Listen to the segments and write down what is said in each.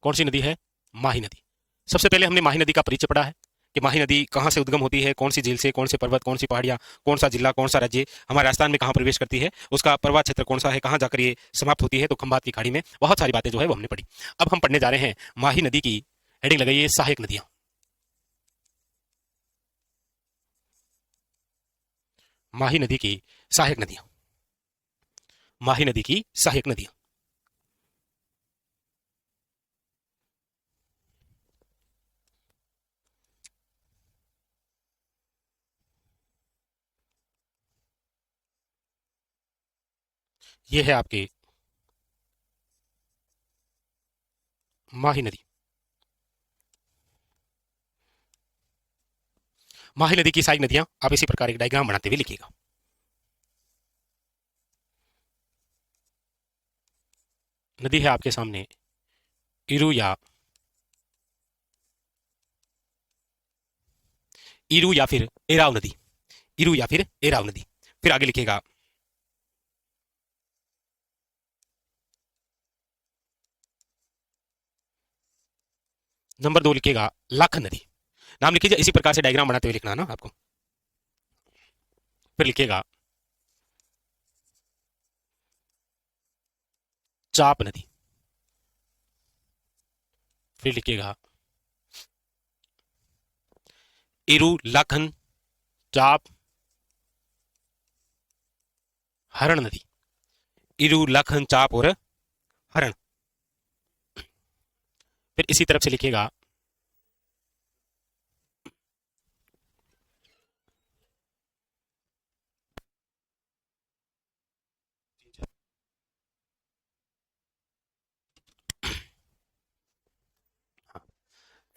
कौन सी नदी है? माही नदी। सबसे पहले हमने माही नदी का परिचय पढ़ा है कि माही नदी कहाँ से उद्गम होती है, कौन सी झील से, कौन से पर्वत, कौन सी पहाड़ियाँ, कौन सा जिला, कौन सा राज्य हमारे राजस्थान में कहाँ प्रवेश करती है, उसका प्रवाह क्षेत्र कौन सा है, कहाँ जाकर ये समाप्त होती है, तो खंभात की खाड़ी में। बहुत सारी बातें जो है वो हमने पढ़ी। अब हम पढ़ने जा रहे हैं माही नदी की हेडिंग लगाइए, सहायक नदियां। माही नदी की सहायक नदियां। माही नदी की सहायक नदियां। ये है आपकी माही नदी। माही नदी की सहायक नदियां आप इसी प्रकार एक डायग्राम बनाते हुए लिखिएगा। नदी है आपके सामने इरु या इरु या फिर एराव नदी। इरु या फिर एराव नदी। फिर आगे लिखिएगा नंबर 2, लिखिएगा लाखन नदी। नाम लिखिए इसी प्रकार से डायग्राम बनाते हुए लिखना है ना आपको। फिर लिखिएगा चाप नदी। फिर लिखिएगा इरु, लाखन, चाप, हरण नदी। इरु, लाखन, चाप और हरण। फिर इसी तरफ से लिखिएगा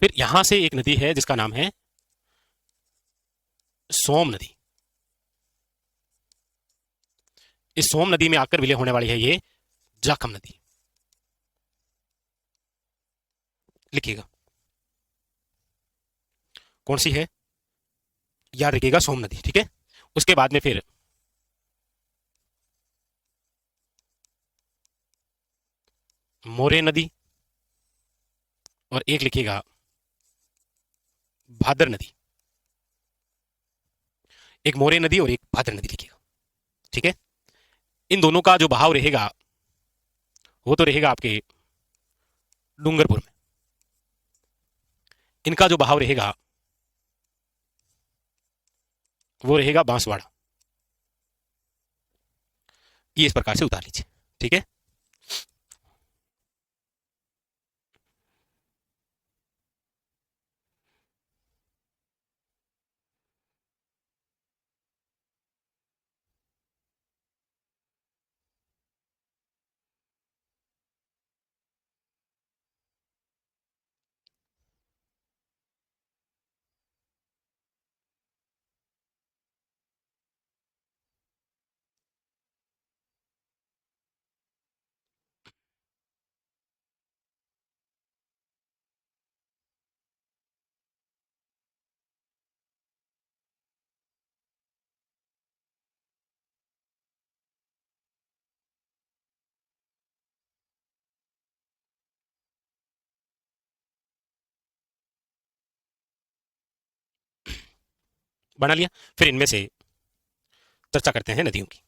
फिर यहां से एक नदी है जिसका नाम है सोम नदी। इस सोम नदी में आकर विलय होने वाली है ये जाखम नदी। लिखिएगा कौन सी है, याद रखिएगा सोम नदी, ठीक है। उसके बाद में फिर मोरे नदी और एक लिखिएगा भादर नदी। एक मोरे नदी और एक भादर नदी लिखिएगा, ठीक है। इन दोनों का जो बहाव रहेगा वो तो रहेगा आपके डूंगरपुर में। इनका जो बहाव रहेगा वो रहेगा बांसवाड़ा। ये इस प्रकार से उतार लीजिए, ठीक है। बना लिया। फिर इनमें से चर्चा करते हैं नदियों की।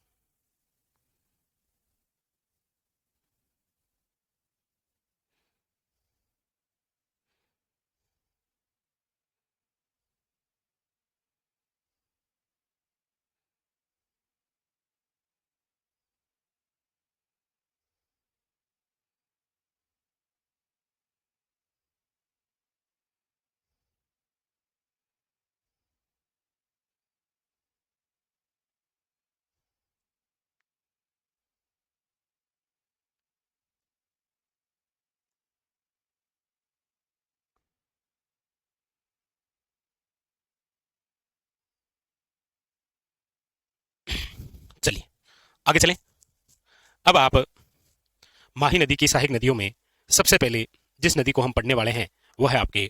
चलिए आगे चलें। अब आप माही नदी की सहायक नदियों में सबसे पहले जिस नदी को हम पढ़ने वाले हैं वह है आपके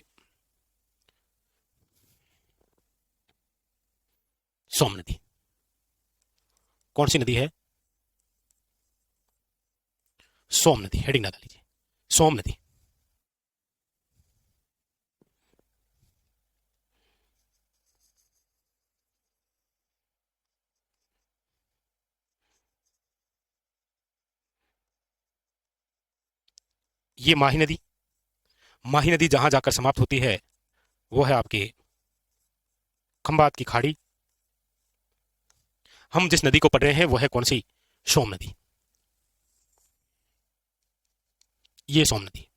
सोम नदी। कौन सी नदी है? सोम नदी। हेडिंग लगा लीजिए, सोम नदी। ये माही नदी जहां जाकर समाप्त होती है वो है आपके खंबात की खाड़ी। हम जिस नदी को पढ़ रहे हैं वो है कौन सी? सोम नदी। ये सोम नदी,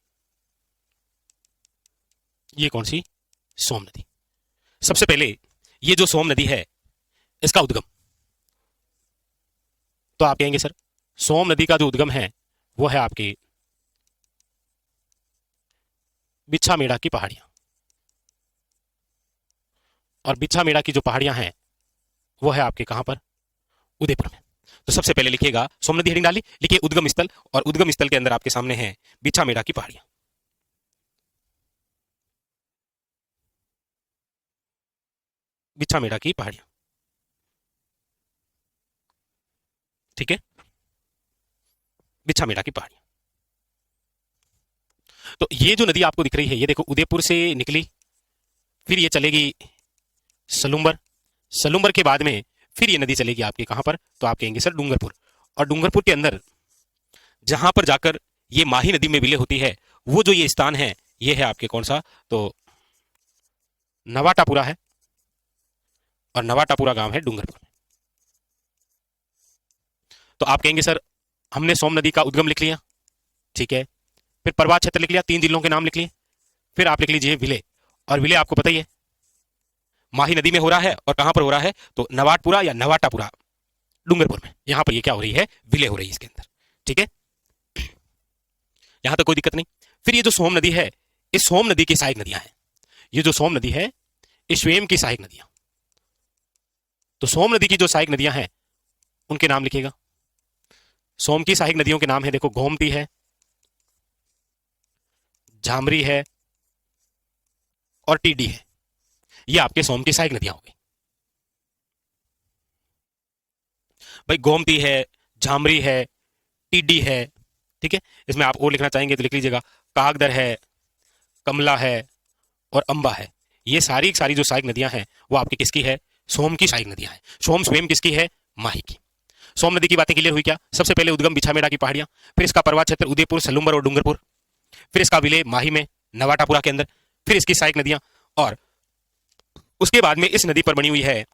ये कौन सी? सोम नदी। सबसे पहले ये जो सोम नदी है इसका उद्गम, तो आप कहेंगे सर सोम नदी का जो उद्गम है वो है आपके बिच्छा मेड़ा की पहाड़ियां। और बिच्छा मेड़ा की जो पहाड़ियां हैं वो है आपके कहां पर? उदयपुर में। तो सबसे पहले लिखिएगा सोम नदी हेडिंग डाली, लिखिए उद्गम स्थल, और उद्गम स्थल के अंदर आपके सामने है बिच्छा मेड़ा की पहाड़ियां। बिच्छा मेड़ा की पहाड़ियां, ठीक है, बिच्छा मेड़ा की पहाड़ियां। तो ये जो नदी आपको दिख रही है ये देखो उदयपुर से निकली, फिर ये चलेगी सलुम्बर, सलुम्बर के बाद में फिर ये नदी चलेगी आपके कहां पर? तो आप कहेंगे सर डूंगरपुर। और डूंगरपुर के अंदर जहां पर जाकर ये माही नदी में विलय होती है वो जो ये स्थान है ये है आपके कौन सा? तो नवाटापुरा है, और नवाटापुरा गांव है डूंगरपुर में। तो आप कहेंगे सर हमने सोम नदी का उद्गम लिख लिया, ठीक है, फिर प्रवाह क्षेत्र लिख लिया, 3 जिलों के नाम लिख लिए, फिर आप लिख लीजिए विलय। और विलय आपको पता ही है माही नदी में हो रहा है, और कहां पर हो रहा है? तो नवाटपुरा या नवाटापुरा डूंगरपुर में। यहां पर ये क्या हो रही है? विलय हो रही है इसके अंदर, ठीक है, यहां तक कोई दिक्कत नहीं। फिर ये जो सोम नदी है इस सोम नदी की सहायक नदियां हैं, ये जो सोम नदी है ये स्वयं की सहायक नदियां। तो सोम नदी की जो सहायक नदियां हैं उनके नाम लिखिएगा। सोम की सहायक नदियों के नाम है देखो गोमती है, झामरी है, और टीडी है। ये आपके सोम की सहायक नदियां हो गई। भाई गोमती है, झामरी है, टीडी है, ठीक है। इसमें आप और लिखना चाहेंगे तो लिख लीजिएगा कागदर है, कमला है, और अंबा है। ये सारी सारी जो सहायक नदियां हैं वो आपकी किसकी है? सोम की सहायक नदियां हैं। सोम स्वयं किसकी है? माही की। सोम नदी की बातें क्लियर हुई क्या? सबसे पहले उद्गम बिछामेड़ा की पहाड़ियां, फिर इसका प्रवाह क्षेत्र उदयपुर, सलुम्बर और डूंगरपुर, फिर इसका विलय माही में नवाटापुरा के अंदर, फिर इसकी सहायक नदियां, और उसके बाद में इस नदी पर बनी हुई है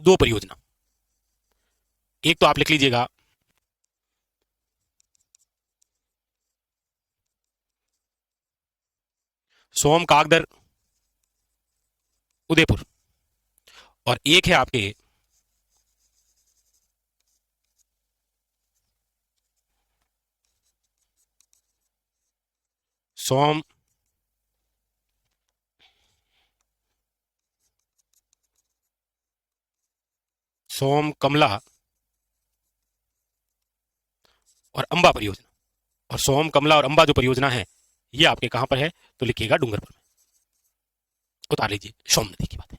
2 परियोजना। एक तो आप लिख लीजिएगा सोम कागदर उदयपुर, और एक है आपके सोम सोम कमला और अंबा परियोजना। और सोम कमला और अंबा जो परियोजना है ये आपके कहां पर है? तो लिखिएगा डूंगरपुर में। उतार लीजिए सोम नदी की बात।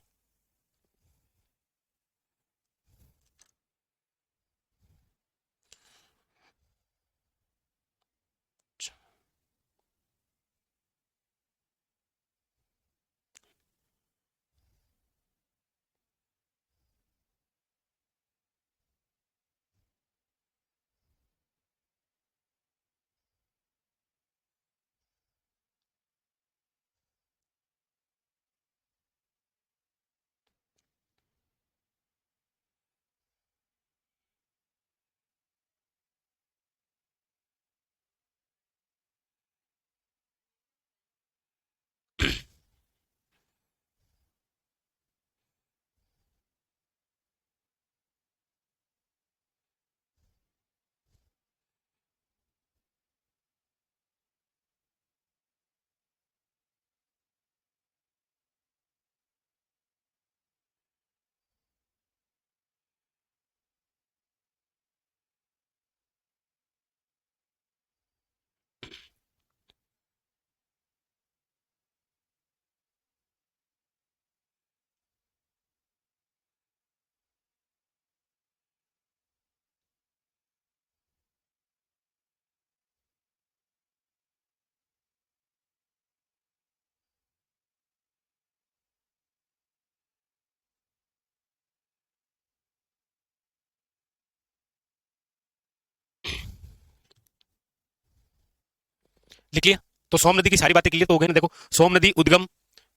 लिख लिया। तो सोम नदी की सारी बातें क्लियर तो हो गई ना। देखो, सोम नदी उद्गम,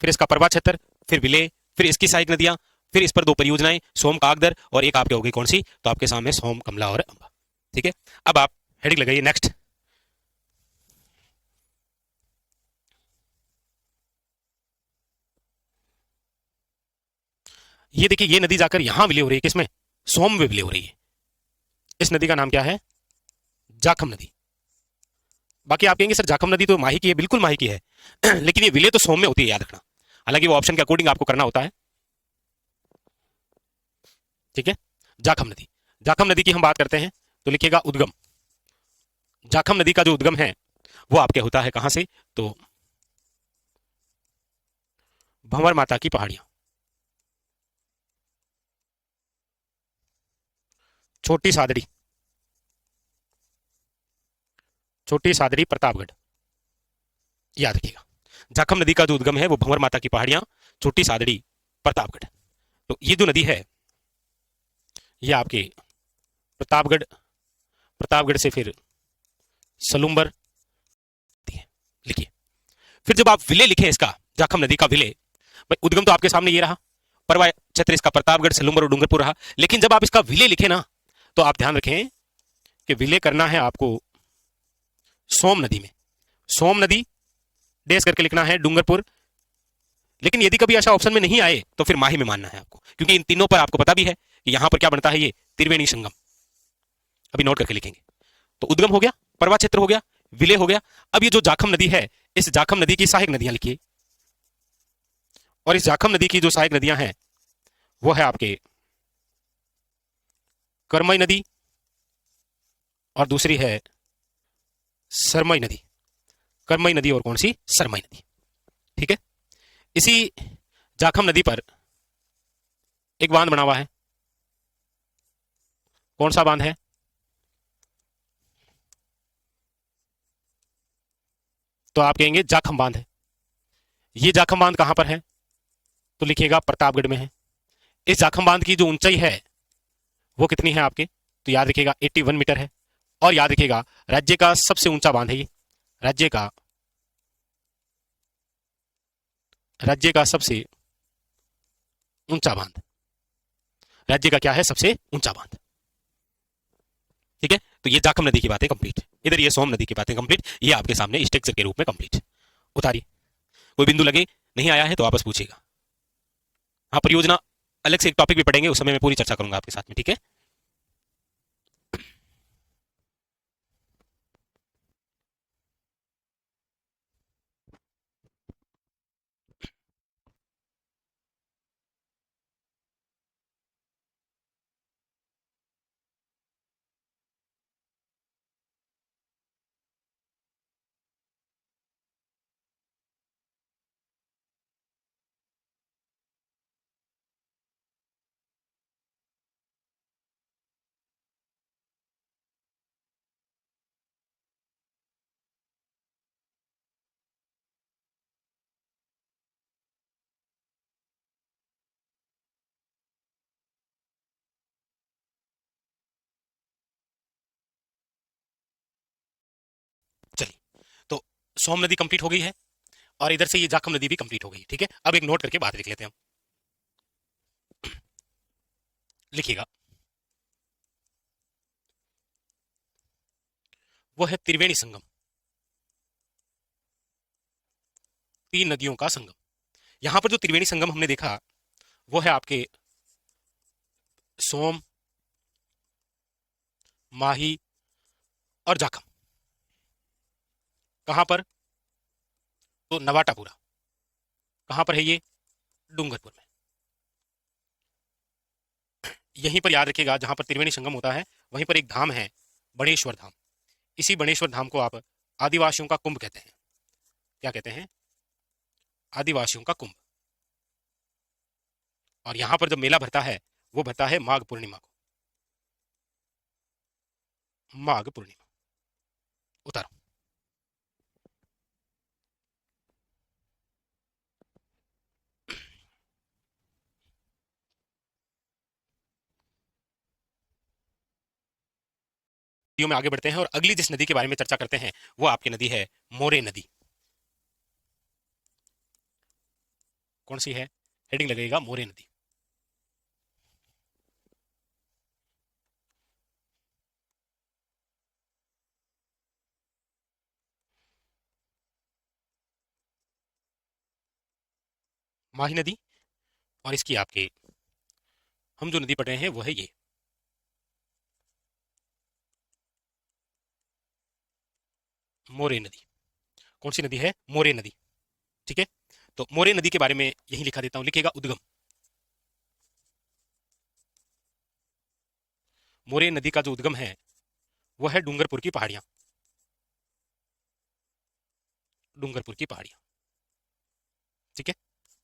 फिर इसका प्रवाह क्षेत्र, फिर विलय, फिर इसकी सहायक नदियां, फिर इस पर दो परियोजनाएं, सोम कागदर, और एक आपके हो गई कौन सी, तो आपके सामने सोम, कमला और अंबा। ठीक है, अब आप हेडिंग लगाइए नेक्स्ट। ये देखिए, ये नदी जाकर यहां विलय हो रही है, किसमें, सोम में विलय हो रही है। इस नदी का नाम क्या है, जाखम नदी। बाकी आप कहेंगे सर जाखम नदी तो माही की है, बिल्कुल माही की है लेकिन ये विलय तो सोम में होती है, याद रखना। हालांकि वो ऑप्शन के अकॉर्डिंग आपको करना होता है। ठीक है, जाखम नदी, जाखम नदी की हम बात करते हैं तो लिखिएगा उद्गम। जाखम नदी का जो उद्गम है वो आपके होता है कहां से, तो भंवर माता की पहाड़ियां, छोटी सादड़ी, छोटी सादड़ी प्रतापगढ़, याद रखिएगा। जाखम नदी का जो उद्गम है वो भंवर माता की पहाड़ियां, छोटी सादड़ी, प्रतापगढ़। तो ये जो नदी है ये आपके प्रतापगढ़, प्रतापगढ़ से फिर सलुम्बर, लिखिए। फिर जब आप विलय लिखें इसका, जाखम नदी का विलय, भाई उद्गम तो आपके सामने ये रहा, परवाह क्षेत्र इसका प्रतापगढ़, सलुम्बर और डूंगरपुर रहा। लेकिन जब आप इसका विलय लिखे ना, तो आप ध्यान रखें कि विलय करना है आपको सोम नदी में। सोम नदी डेस करके लिखना है, डूंगरपुर। लेकिन यदि कभी ऐसा ऑप्शन में नहीं आए तो फिर माही में मानना है आपको, क्योंकि इन तीनों पर आपको पता भी है कि यहां पर क्या बनता है, ये त्रिवेणी संगम। अभी नोट करके लिखेंगे। तो उद्गम हो गया, परवा क्षेत्र हो गया, विलय हो गया। अब ये जो जाखम नदी है, इस जाखम नदी की सहायक नदियां लिखिए। और इस जाखम नदी की जो सहायक नदियां हैं वो है आपके करमई नदी, और दूसरी है सरमई नदी। करमई नदी और कौन सी, सरमई नदी। ठीक है, इसी जाखम नदी पर एक बांध बना हुआ है। कौन सा बांध है, तो आप कहेंगे जाखम बांध है। ये जाखम बांध कहां पर है, तो लिखिएगा प्रतापगढ़ में है। इस जाखम बांध की जो ऊंचाई है वो कितनी है आपके, तो याद रखिएगा 81 मीटर है। और याद रखिएगा राज्य का सबसे ऊंचा बांध है ये, राज्य का, राज्य का सबसे ऊंचा बांध, राज्य का क्या है, सबसे ऊंचा बांध। ठीक है, तो ये जाखम नदी की बातें कंप्लीट, इधर ये सोम नदी की बातें कंप्लीट, ये आपके सामने स्ट्रक्चर के रूप में कंप्लीट। उतारिए, कोई बिंदु लगे नहीं आया है तो वापस पूछिएगा। हाँ, परियोजना अलग से एक टॉपिक भी पढ़ेंगे, उस समय मैं पूरी चर्चा करूंगा आपके साथ में। ठीक है, चलिए, तो सोम नदी कंप्लीट हो गई है, और इधर से ये जाखम नदी भी कंप्लीट हो गई। ठीक है, अब एक नोट करके बात लिख लेते हैं हम। लिखिएगा, वो है त्रिवेणी संगम, तीन नदियों का संगम। यहां पर जो त्रिवेणी संगम हमने देखा वो है आपके सोम, माही और जाखम। कहां पर, तो नवाटापुरा। कहां पर है ये, डूंगरपुर में। यहीं पर याद रखिएगा, जहां पर त्रिवेणी संगम होता है वहीं पर एक धाम है, बणेश्वर धाम। इसी बणेश्वर धाम को आप आदिवासियों का कुंभ कहते हैं। क्या कहते हैं, आदिवासियों का कुंभ। और यहां पर जो मेला भरता है वो भरता है माघ पूर्णिमा को, माघ पूर्णिमा। उतारो। नदियों में आगे बढ़ते हैं और अगली जिस नदी के बारे में चर्चा करते हैं वो आपकी नदी है मोरे नदी। कौन सी है? हेडिंग लगेगा मोरे नदी। माही नदी, और इसकी आपके हम जो नदी पढ़ रहे हैं वो है ये मोरे नदी। कौन सी नदी है? मोरे नदी। ठीक है, तो मोरे नदी के बारे में यही लिखा देता हूं, लिखेगा उद्गम। मोरे नदी का जो उद्गम है वो है डूंगरपुर की पहाड़ियां। डूंगरपुर की पहाड़ियां। ठीक है,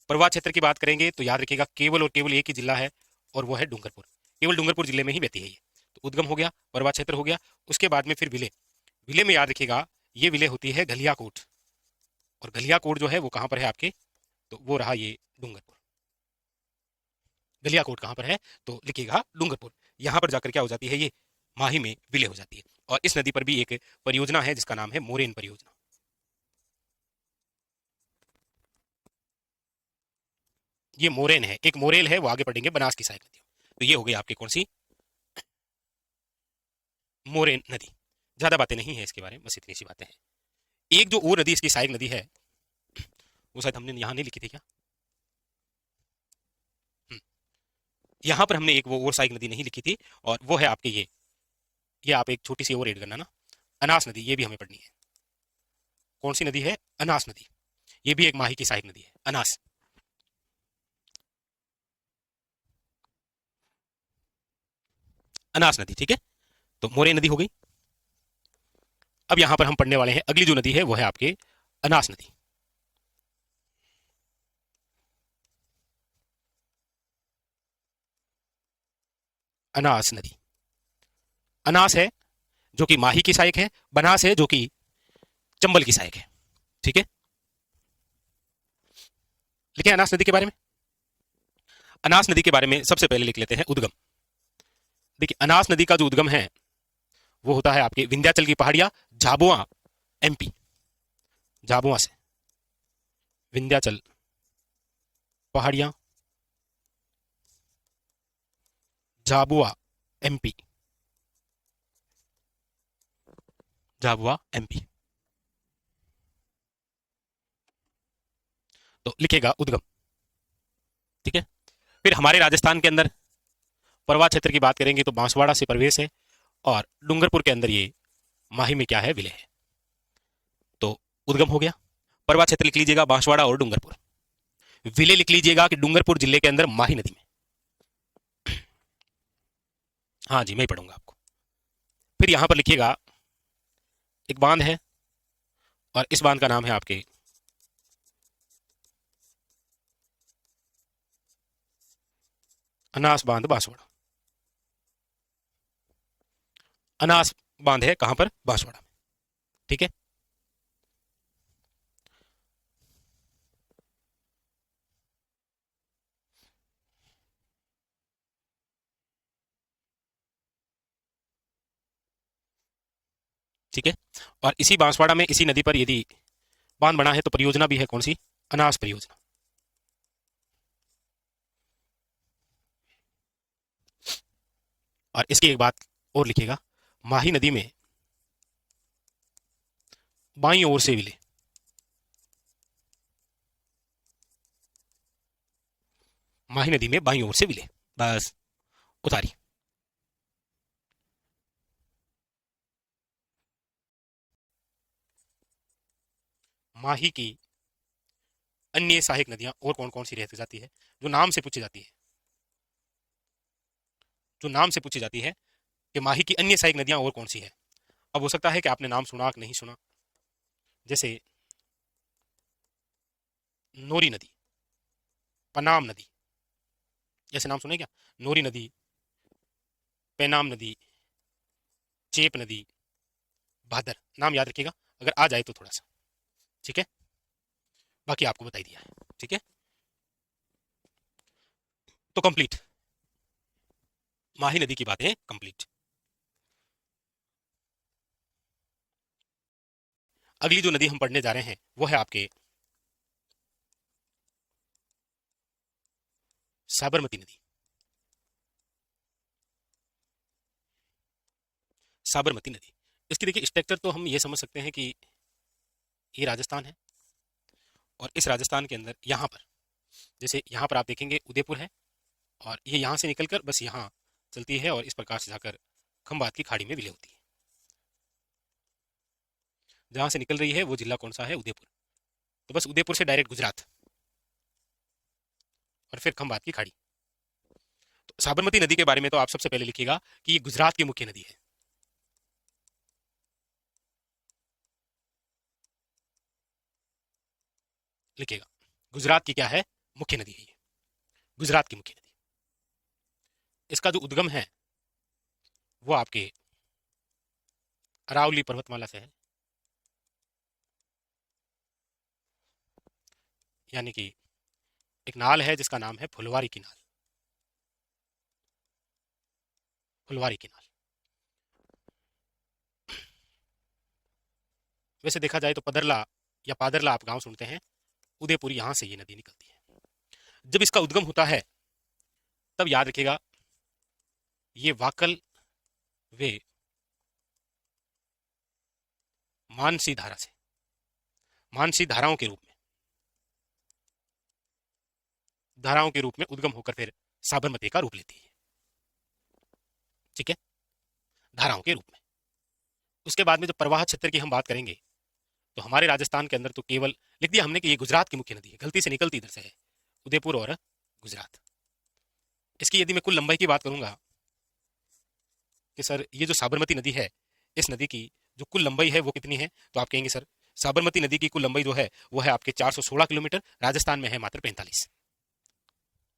प्रवाह क्षेत्र की बात करेंगे तो याद रखिएगा केवल और केवल एक ही जिला है और वो है डूंगरपुर। केवल डूंगरपुर जिले में ही बहती है ये। तो उद्गम हो गया, प्रवाह क्षेत्र हो गया। उसके बाद में फिर विले। विले में याद रखिएगा ये विले होती है घलियाकोट, और घलियाकोट जो है वो कहाँ पर है आपके? तो वो रहा ये डूंगरपुर। गलियाकोट कहाँ पर है? तो लिखिएगा डूंगरपुर। यहाँ पर जाकर क्या हो जाती है? ये माही में विलय हो जाती है। और इस नदी पर भी एक परियोजना है जिसका नाम है मोरेन परियोजना। ये मोरेन है, एक मोरेल है, वो आगे पढ़ेंगे बनास की सहायक नदियों। तो ये हो गई आपकी कौन सी? मोरेन नदी। ज्यादा बातें नहीं है इसके बारे में, बस इतनी सी बातें हैं। एक जो और नदी इसकी सहायक नदी है वो शायद हमने यहाँ नहीं लिखी थी क्या? हम्म, यहाँ पर हमने एक वो और सहायक नदी नहीं लिखी थी, और वो है आपके ये आप एक छोटी सी और ऐड करना ना, अनास नदी। ये भी हमें पढ़नी है। कौन सी नदी है? अनास नदी। ये भी एक माही की सहायक नदी है, अनास। अनास नदी। ठीक है, तो मोरे नदी हो गई। अब यहां पर हम पढ़ने वाले हैं अगली जो नदी है वो है आपके अनास नदी। अनास नदी। अनास है जो कि माही की सहायक है, बनास है जो कि चंबल की सहायक है। ठीक है, लिखे अनास नदी के बारे में। अनास नदी के बारे में सबसे पहले लिख लेते हैं उद्गम। देखिए, अनास नदी का जो उद्गम है वो होता है आपके विंध्याचल की पहाड़ियां, झाबुआ एमपी। झाबुआ से विंध्याचल पहाड़ियां, झाबुआ एमपी। झाबुआ एमपी। तो लिखेगा उद्गम। ठीक है, फिर हमारे राजस्थान के अंदर परवा क्षेत्र की बात करेंगे तो बांसवाड़ा से प्रवेश है, और डूंगरपुर के अंदर ये माही में क्या है? विलय है। तो उद्गम हो गया। परवा क्षेत्र लिख लीजिएगा बांसवाड़ा और डूंगरपुर। विलय लिख लीजिएगा कि डूंगरपुर जिले के अंदर माही नदी में। हाँ जी, मैं ही पढ़ूंगा आपको। फिर यहां पर लिखिएगा एक बांध है, और इस बांध का नाम है आपके अनास बांध बांसवाड़ा। अनास बांध है कहां पर? बांसवाड़ा में। ठीक है, ठीक है। और इसी बांसवाड़ा में इसी नदी पर यदि बांध बना है तो परियोजना भी है। कौन सी? अनास परियोजना। और इसकी एक बात और लिखिएगा, माही नदी में बाई ओर से विले। माही नदी में बाई ओर से विले, बस उतारी। माही की अन्य सहायक नदियां और कौन कौन सी रह जाती है? जो नाम से पूछी जाती है, जो नाम से पूछी जाती है कि माही की अन्य सहायक नदियां और कौन सी है। अब हो सकता है कि आपने नाम सुना कि नहीं सुना। जैसे नोरी नदी, पनाम नदी, ऐसे नाम सुने क्या? नोरी नदी, पेनाम नदी, चेप नदी, भादर। नाम याद रखिएगा, अगर आ जाए तो थोड़ा सा। ठीक है, बाकी आपको बता ही दिया है। ठीक है, तो कंप्लीट माही नदी की बातें कंप्लीट। अगली जो नदी हम पढ़ने जा रहे हैं वो है आपके साबरमती नदी। साबरमती नदी, इसकी देखिए स्ट्रक्चर तो हम ये समझ सकते हैं कि ये राजस्थान है, और इस राजस्थान के अंदर यहाँ पर, जैसे यहाँ पर आप देखेंगे उदयपुर है, और ये यहाँ से निकलकर बस यहाँ चलती है और इस प्रकार से जाकर खंबात की खाड़ी में विलय होती है। जहाँ से निकल रही है वो जिला कौन सा है? उदयपुर। तो बस उदयपुर से डायरेक्ट गुजरात और फिर खंबात की खाड़ी। तो साबरमती नदी के बारे में तो आप सबसे पहले लिखिएगा कि ये गुजरात की मुख्य नदी है। लिखिएगा, गुजरात की क्या है? मुख्य नदी है ये, गुजरात की मुख्य नदी। इसका जो उद्गम है वो आपके अरावली पर्वतमाला से है, यानी कि एक नाल है जिसका नाम है फुलवारी की नाल। फुलवारी की नाल, वैसे देखा जाए तो पदरला या पादरला आप गांव सुनते हैं, उदयपुर यहां से ये नदी निकलती है। जब इसका उद्गम होता है तब याद रखिएगा ये वाकल वे मानसी धारा से, मानसी धाराओं के रूप में उद्गम होकर फिर साबरमती का रूप लेती है। ठीक है, धाराओं के रूप में। उसके बाद में जब प्रवाह क्षेत्र की हम बात करेंगे तो हमारे राजस्थान के अंदर तो केवल लिख दिया हमने कि ये गुजरात की मुख्य नदी है, गलती से निकलती इधर से है, उदयपुर और गुजरात। इसकी यदि मैं कुल लंबाई की बात करूंगा कि सर ये जो साबरमती नदी है, इस नदी की जो कुल लंबाई है वो कितनी है, तो आप कहेंगे सर साबरमती नदी की कुल लंबाई जो है वो है आपके 416 किलोमीटर, राजस्थान में है मात्र 45।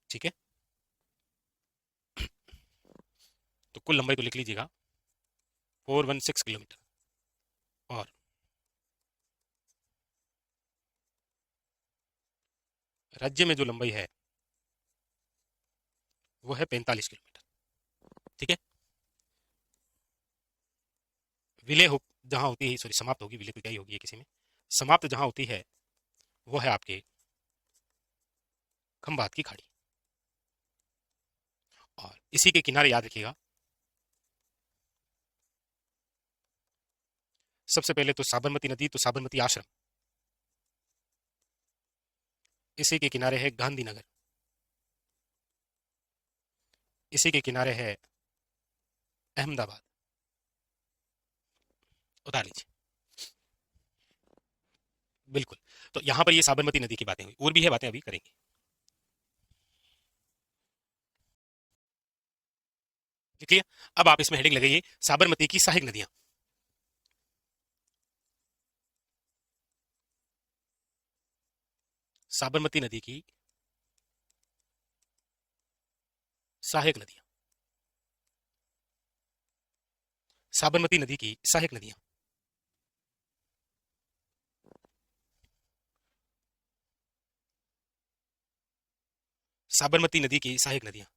ठीक है, तो कुल लंबाई तो लिख लीजिएगा 416 किलोमीटर, और राज्य में जो लंबाई है वो है 45 किलोमीटर। ठीक है, विलय हो जहां होती है, सॉरी समाप्त होगी, विलय तो क्या ही होगी किसी में, समाप्त जहां होती है वो है आपके खंबात की खाड़ी। और इसी के किनारे याद रखिएगा सबसे पहले तो साबरमती नदी, तो साबरमती आश्रम, इसी के किनारे है गांधीनगर, इसी के किनारे है अहमदाबाद। उतार लीजिए, बिल्कुल। तो यहां पर ये साबरमती नदी की बातें हुई, और भी है बातें, अभी करेंगे। लिखिए, अब आप इसमें हेडिंग लगाइए साबरमती की सहायक नदियां। साबरमती नदी की सहायक नदियां, साबरमती नदी की सहायक नदियां। साबरमती नदी की सहायक नदियां,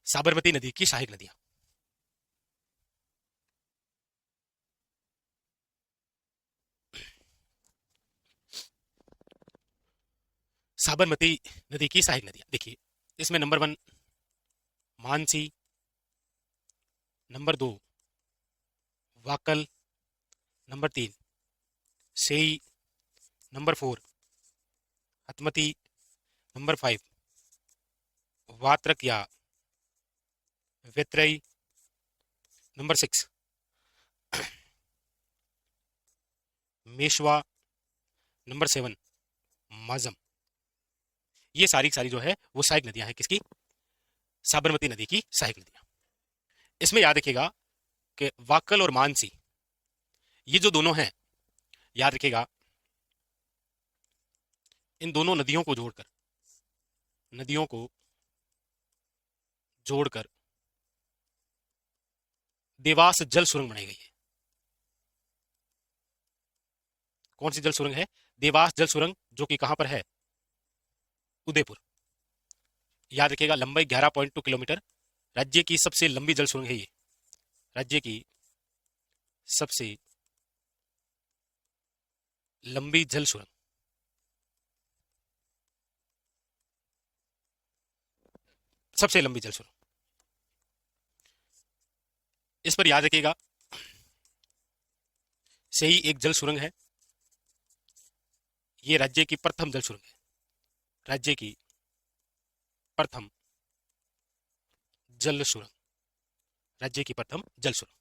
साबरमती नदी की सहायक नदियां। साबरमती नदी की सहायक नदियां, देखिए इसमें number 1 Mansi, number 2 Wakal, number 3 सेई, नंबर 4 हतमती, नंबर 5 वात्रक या वेत्रई, नंबर 6 मेशवा, नंबर 7 माजम। ये सारी सारी जो है वो सहायक नदियां हैं, किसकी? साबरमती नदी की सहायक नदियां। इसमें याद रखिएगा कि वाकल और मानसी, ये जो दोनों हैं, याद रखिएगा इन दोनों नदियों को जोड़कर देवास जल सुरंग बनाई गई है। कौन सी जल सुरंग है? देवास जल सुरंग, जो कि कहां पर है? उदयपुर। याद रखिएगा लंबाई 11.2 किलोमीटर, राज्य की सबसे लंबी जल सुरंग है ये, राज्य की सबसे लंबी जल सुरंग। सबसे लंबी जल सुरंग। इस पर याद रखिएगा, सही एक जल सुरंग है। ये राज्य की प्रथम जल सुरंग है। राज्य की प्रथम जल सुरंग। राज्य की प्रथम जल सुरंग।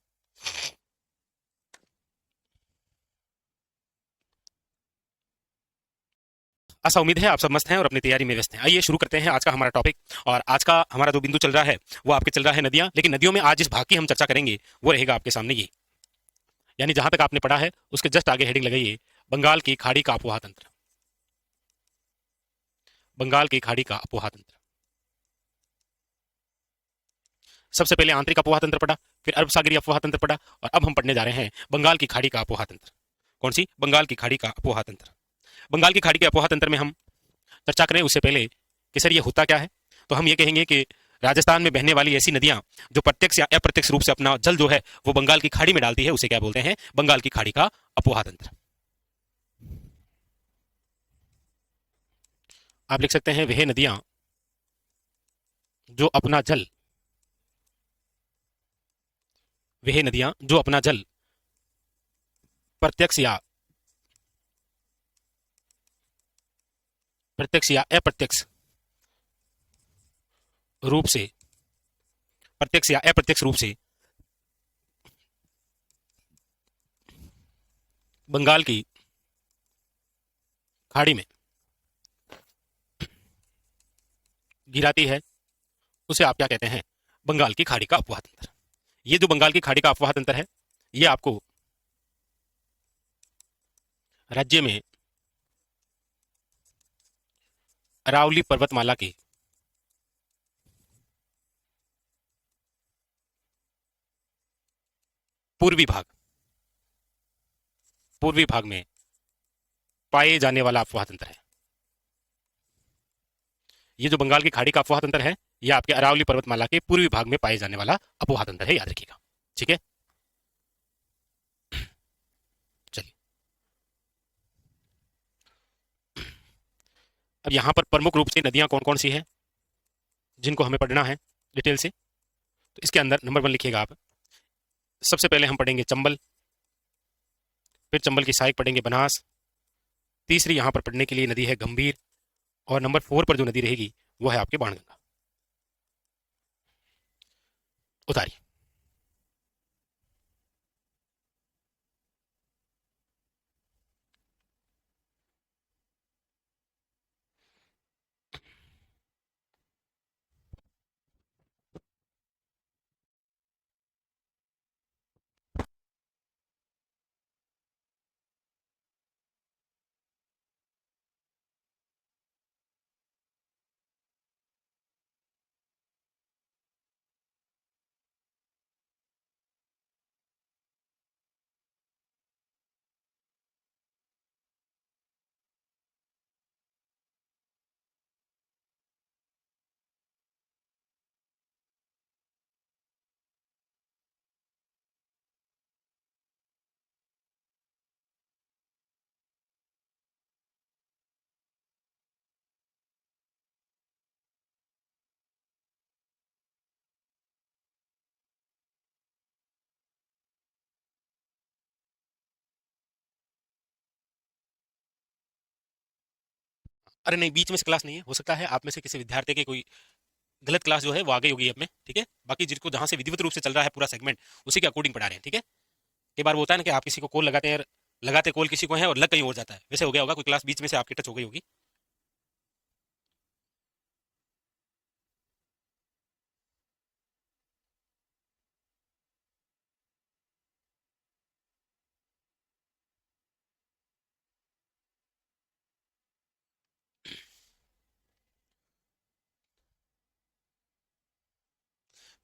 ऐसा उम्मीद है आप सब मस्त हैं और अपनी तैयारी में व्यस्त हैं। आइए शुरू करते हैं आज का हमारा टॉपिक। और आज का हमारा जो बिंदु चल रहा है वो आपके चल रहा है नदियां। लेकिन नदियों में आज जिस भाग की हम चर्चा करेंगे वो रहेगा आपके सामने ये, यानी जहां तक आपने पढ़ा है उसके जस्ट आगे हेडिंग लगाइए, बंगाल की खाड़ी का अपोहा तंत्र। बंगाल की खाड़ी का अपोहा तंत्र। सबसे पहले आंतरिक अपोहा तंत्र पढ़ा, फिर अरब सागरीय अपोहा तंत्र पढ़ा, और अब हम पढ़ने जा रहे हैं बंगाल की खाड़ी का अपोहा तंत्र। कौन सी? बंगाल की खाड़ी का अपोहा तंत्र। बंगाल की खाड़ी के अपोहा तंत्र में हम चर्चा करें उससे पहले कि सर ये होता क्या है, तो हम ये कहेंगे कि राजस्थान में बहने वाली ऐसी नदियां जो प्रत्यक्ष या अप्रत्यक्ष रूप से अपना जल जो है वो बंगाल की खाड़ी में डालती है, उसे क्या बोलते हैं? बंगाल की खाड़ी का अपोहा तंत्र। आप लिख सकते हैं वह नदियां जो अपना जल, वह नदियां जो अपना जल प्रत्यक्ष या प्रत्यक्ष या अप्रत्यक्ष रूप से, प्रत्यक्ष या अप्रत्यक्ष रूप से बंगाल की खाड़ी में गिराती है, उसे आप क्या कहते हैं? बंगाल की खाड़ी का अफवाह तंत्र। ये जो बंगाल की खाड़ी का अफवाह तंत्र है, ये आपको राज्य में अरावली पर्वतमाला के पूर्वी भाग, पूर्वी भाग में पाए जाने वाला अफवाह तंत्र है। ये जो बंगाल की खाड़ी का अफवाह तंत्र है, यह आपके अरावली पर्वतमाला के पूर्वी भाग में पाए जाने वाला अफवाह तंत्र है, याद रखिएगा। ठीक है, चलिए अब यहां पर प्रमुख रूप से नदियां कौन कौन सी हैं जिनको हमें पढ़ना है डिटेल से, तो इसके अंदर नंबर 1 लिखिएगा आप। सबसे पहले हम पढ़ेंगे चंबल, फिर चंबल की सहायक पढ़ेंगे बनास, तीसरी यहां पर पढ़ने के लिए नदी है गंभीर, और नंबर 4 पर जो नदी रहेगी वो है आपके बाणगंगा। उतारिए। अरे नहीं, बीच में से क्लास नहीं है, हो सकता है आप में से किसी विद्यार्थी के कोई गलत क्लास जो है वो आ गई होगी अब में, ठीक है। बाकी जिसको जहां से विधिवत रूप से चल रहा है पूरा सेगमेंट, उसी के अकॉर्डिंग पढ़ा रहे हैं, ठीक है। कई बार वो होता है ना कि आप किसी को कॉल लगाते हैं, लगाते कॉल किसी को है और लग कहीं और जाता है, वैसे हो गया होगा, कोई क्लास बीच में से आपकी टच हो गई होगी।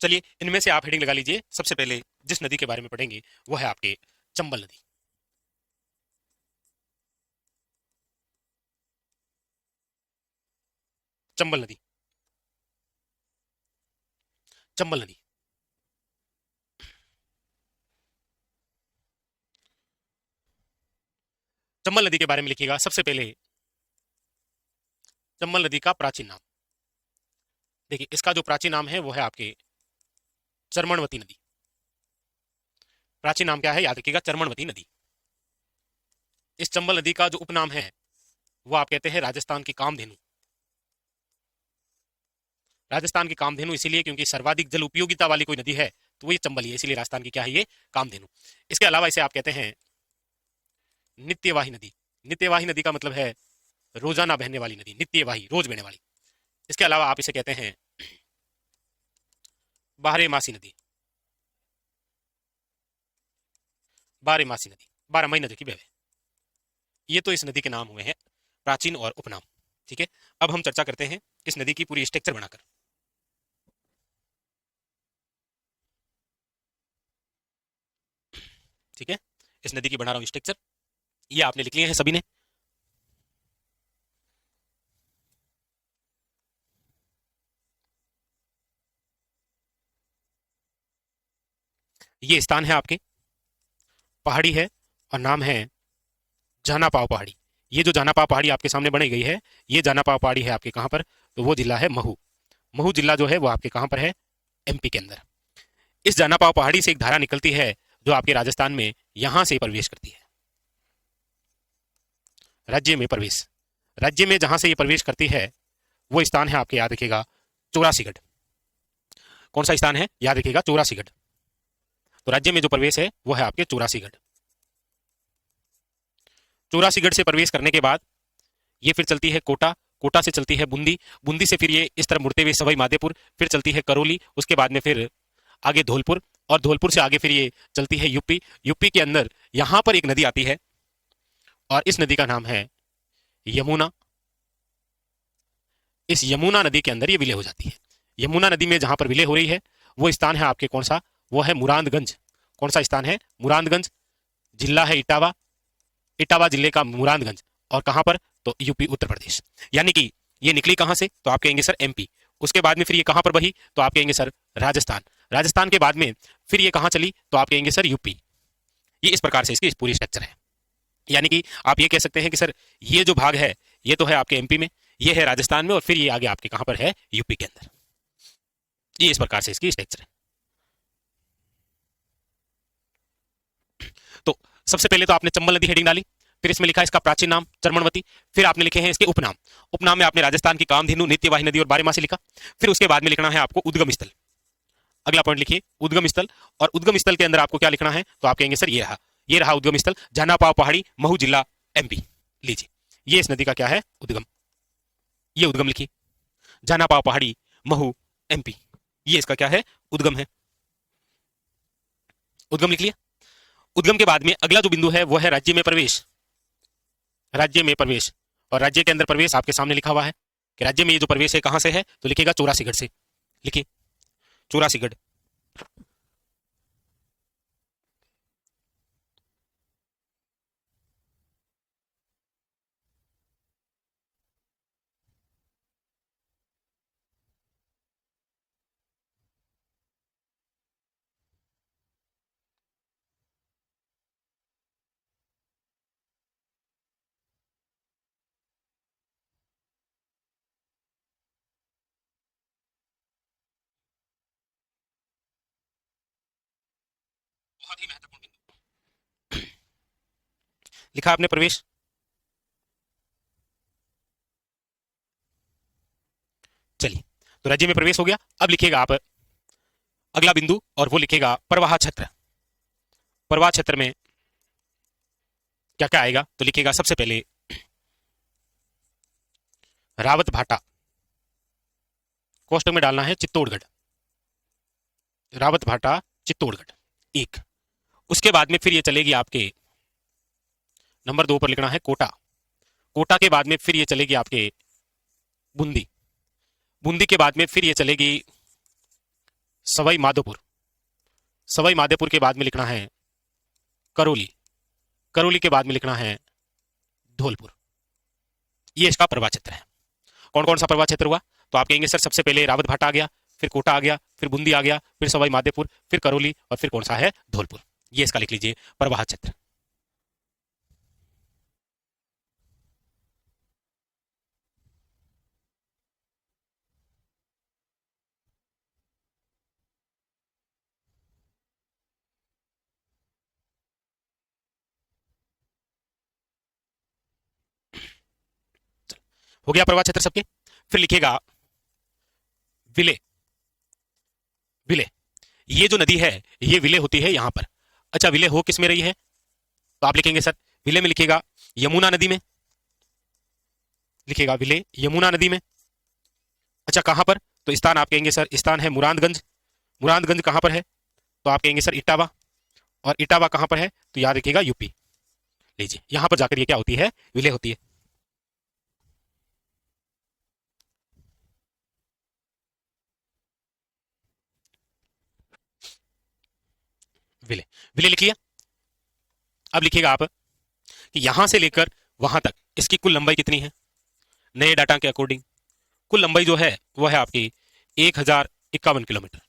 चलिए इनमें से आप हेडिंग लगा लीजिए। सबसे पहले जिस नदी के बारे में पढ़ेंगे वो है आपके चंबल नदी। चंबल नदी। चंबल नदी। चंबल नदी के बारे में लिखिएगा सबसे पहले। चंबल नदी का प्राचीन नाम, देखिए इसका जो प्राचीन नाम है वो है आपके चर्मणवती नदी। प्राचीन नाम क्या है, याद रखिएगा, चर्मणवती नदी। इस चंबल नदी का जो उपनाम है वो आप कहते हैं राजस्थान की कामधेनु। राजस्थान की कामधेनु इसीलिए क्योंकि सर्वाधिक जल उपयोगिता वाली कोई नदी है तो वो ये चंबल ही है, इसीलिए राजस्थान की क्या है ये कामधेनु। इसके अलावा इसे आप कहते हैं नित्यवाही नदी। नित्यवाही नदी का मतलब है रोजाना बहने वाली नदी, नित्यवाही रोज बहने वाली। इसके अलावा आप इसे कहते हैं बारहमासी नदी। बारहमासी नदी, 12 महीने नदी की बहवे। ये तो इस नदी के नाम हुए हैं प्राचीन और उपनाम। ठीक है, अब हम चर्चा करते हैं इस नदी की पूरी स्ट्रक्चर बनाकर। ठीक है, इस नदी की बना रहा हूं स्ट्रक्चर, ये आपने लिख लिए हैं सभी ने। ये स्थान है आपके, पहाड़ी है और नाम है जानापाव पहाड़ी। ये जो जानापाव पहाड़ी आपके सामने बनाई गई है, ये जानापाव पहाड़ी है आपके कहां पर, तो वो जिला है महू। महू जिला जो है वो आपके कहां पर है, एमपी के अंदर। इस जानापाव पहाड़ी से एक धारा निकलती है जो आपके राजस्थान में यहां से प्रवेश करती है, राज्य में प्रवेश। राज्य में जहां से ये प्रवेश करती है वो स्थान है आपके, याद रखिएगा, चौरासीगढ़। कौन सा स्थान है, याद रखिएगा, चौरासीगढ़। तो राज्य में जो प्रवेश है वो है आपके चौरासीगढ़। चौरासीगढ़ से प्रवेश करने के बाद ये फिर चलती है कोटा, कोटा से चलती है बूंदी, बूंदी से फिर ये इस तरह मुड़ते हुए सवाई माधोपुर, फिर चलती है करौली, उसके बाद में फिर आगे धौलपुर, और धौलपुर से आगे फिर ये चलती है यूपी। यूपी के अंदर यहां पर एक नदी आती है और इस नदी का नाम है यमुना। इस यमुना नदी के अंदर ये विलय हो जाती है। यमुना नदी में जहां पर विलय हो रही है वो स्थान है आपके कौन सा, वो है मुरादगंज। कौन सा स्थान है, मुरादगंज। जिला है इटावा, इटावा जिले का मुरादगंज। और कहां पर, तो यूपी, उत्तर प्रदेश। यानी कि ये निकली कहां से, तो आप कहेंगे सर एमपी। उसके बाद में फिर ये कहां पर बही, तो आप कहेंगे सर राजस्थान। राजस्थान के बाद में फिर ये कहां चली, तो आप कहेंगे सर यूपी। ये इस प्रकार से इसकी पूरी स्ट्रक्चर है। यानी कि आप ये कह सकते हैं कि सर ये जो भाग है ये तो है आपके एमपी में, ये है राजस्थान में, और फिर ये आगे आपके कहां पर है, यूपी के अंदर। ये इस प्रकार से इसकी स्ट्रक्चर है। तो सबसे पहले तो आपने चंबल नदी हेडिंग डाली, फिर इसमें लिखा है इसका प्राचीन नाम चर्मणवती, फिर आपने लिखे हैं इसके उपनाम। उपनाम में आपने राजस्थान की कामधेनु, नित्यवाही नदी और बारहमासी लिखा। फिर उसके बाद में लिखना है आपको उद्गम स्थल। अगला पॉइंट लिखिए उद्गम स्थल, और उद्गम स्थल के अंदर आपको क्या लिखना है, तो आप कहेंगे सर ये रहा उद्गम स्थल, जानापाव पहाड़ी, महू जिला, एमपी। लीजिए, ये इस नदी का क्या है, उद्गम। ये उद्गम लिखिए, जानापाव पहाड़ी, महू, एमपी, ये इसका क्या है, उद्गम है। उद्गम लिख लिया। उद्गम के बाद में अगला जो बिंदु है वो है राज्य में प्रवेश। राज्य में प्रवेश, और राज्य के अंदर प्रवेश आपके सामने लिखा हुआ है कि राज्य में ये जो प्रवेश है कहां से है, तो लिखेगा चौरासीगढ़ से। लिखिए चौरासीगढ़। बहुत ही महत्वपूर्ण बिंदु लिखा आपने, प्रवेश। चलिए, तो राज्य में प्रवेश हो गया। अब लिखिएगा आप अगला बिंदु, और वो लिखेगा प्रवाह क्षेत्र। प्रवाह क्षेत्र में क्या क्या आएगा, तो लिखेगा सबसे पहले रावत भाटा, कोष्टक में डालना है चित्तौड़गढ़। रावत भाटा, चित्तौड़गढ़, एक। उसके बाद में फिर ये चलेगी आपके नंबर 2 पर लिखना है कोटा। कोटा के बाद में फिर ये चलेगी आपके बूंदी। बूंदी के बाद में फिर ये चलेगी सवाई माधोपुर। सवाई माधोपुर के बाद में लिखना है करौली। करौली के बाद में लिखना है धौलपुर। ये इसका प्रवाह क्षेत्र है। कौन कौन सा प्रवाह क्षेत्र हुआ, तो आप कहेंगे सर सबसे पहले रावत भाटा आ गया, फिर कोटा आ गया, फिर बूंदी आ गया, फिर सवाई माधोपुर, फिर करौली, और फिर कौन सा है, धौलपुर। ये इसका लिख लीजिए प्रवाह क्षेत्र। हो गया प्रवाह क्षेत्र सबके। फिर लिखेगा विले। विले, ये जो नदी है ये विले होती है यहां पर। अच्छा, विले हो किस में रही है? तो आप लिखेंगे सर, विले में लिखेगा यमुना नदी में, लिखेगा विले यमुना नदी में। अच्छा, कहां पर? तो स्थान आप कहेंगे सर, स्थान है मुरादगंज। मुरादगंज कहां पर है? तो आप कहेंगे सर इटावा। और इटावा कहां पर है? तो याद रखिएगा यूपी। लीजिए, यहां पर जाकर ये क्या होती है? विले होती है। विले, विले लिख लिया। अब लिखिएगा आप कि यहां से लेकर वहां तक इसकी कुल लंबाई कितनी है? नए डाटा के अकॉर्डिंग कुल लंबाई जो है वो है आपकी 1051 किलोमीटर।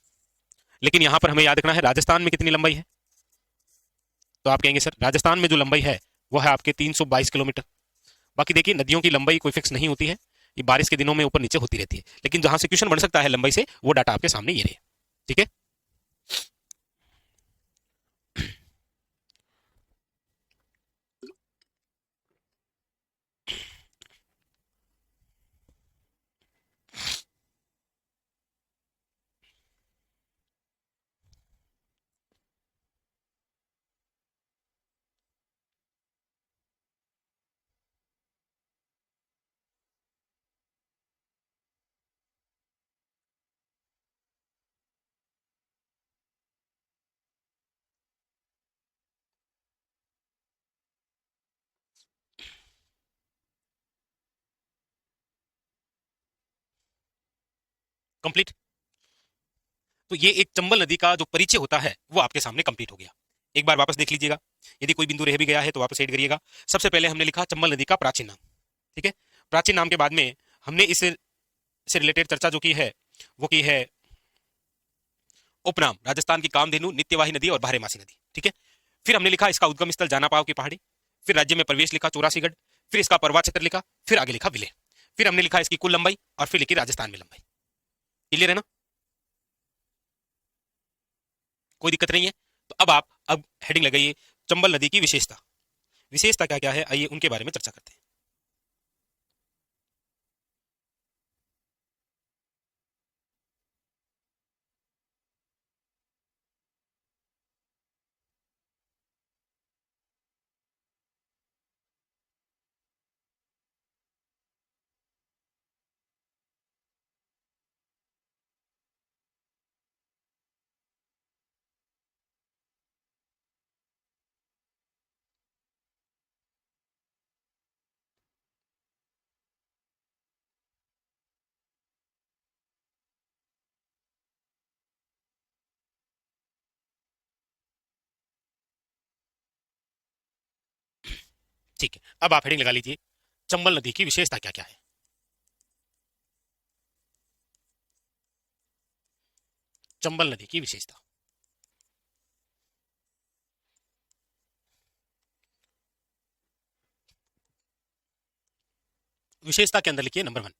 लेकिन यहां पर हमें याद रखना है राजस्थान में कितनी लंबाई है। तो आप कहेंगे सर राजस्थान में जो लंबाई है वो है आपके 322 किलोमीटर। बाकी देखिए, नदियों की लंबाई कोई फिक्स नहीं होती है, ये बारिश के दिनों में ऊपर नीचे होती रहती है। लेकिन जहां से क्वेश्चन बन सकता है लंबाई से, वो डाटा आपके सामने ये रहे। ठीक है। कंप्लीट। तो ये एक चंबल नदी का जो परिचय होता है वो आपके सामने कंप्लीट हो गया। एक बार वापस देख लीजिएगा, यदि कोई बिंदु रह भी गया है तो वापस ऐड करिएगा। सबसे पहले हमने लिखा चंबल नदी का प्राचीन नाम। ठीक है। प्राचीन नाम के बाद में हमने इससे से रिलेटेड चर्चा जो की है वो की है उपनाम, राजस्थान की कामधेनु, नित्यवाही नदी और बारहमासी नदी। ठीक है। फिर हमने लिखा इसका उद्गम स्थल जानापाव की पहाड़ी। फिर राज्य में प्रवेश लिखा चौरासीगढ़। फिर इसका पर्वत क्षेत्र लिखा। फिर आगे लिखा विले। फिर हमने लिखा इसकी कुल लंबाई और फिर लिखी राजस्थान में लंबाई। क्लियर है ना? कोई दिक्कत नहीं है। तो अब हेडिंग लगाइए चंबल नदी की विशेषता। विशेषता क्या क्या है, आइए उनके बारे में चर्चा करते हैं। ठीक है, अब आप हेडिंग लगा लीजिए चंबल नदी की विशेषता क्या क्या है। चंबल नदी की विशेषता, विशेषता के अंदर लिखिए नंबर 1।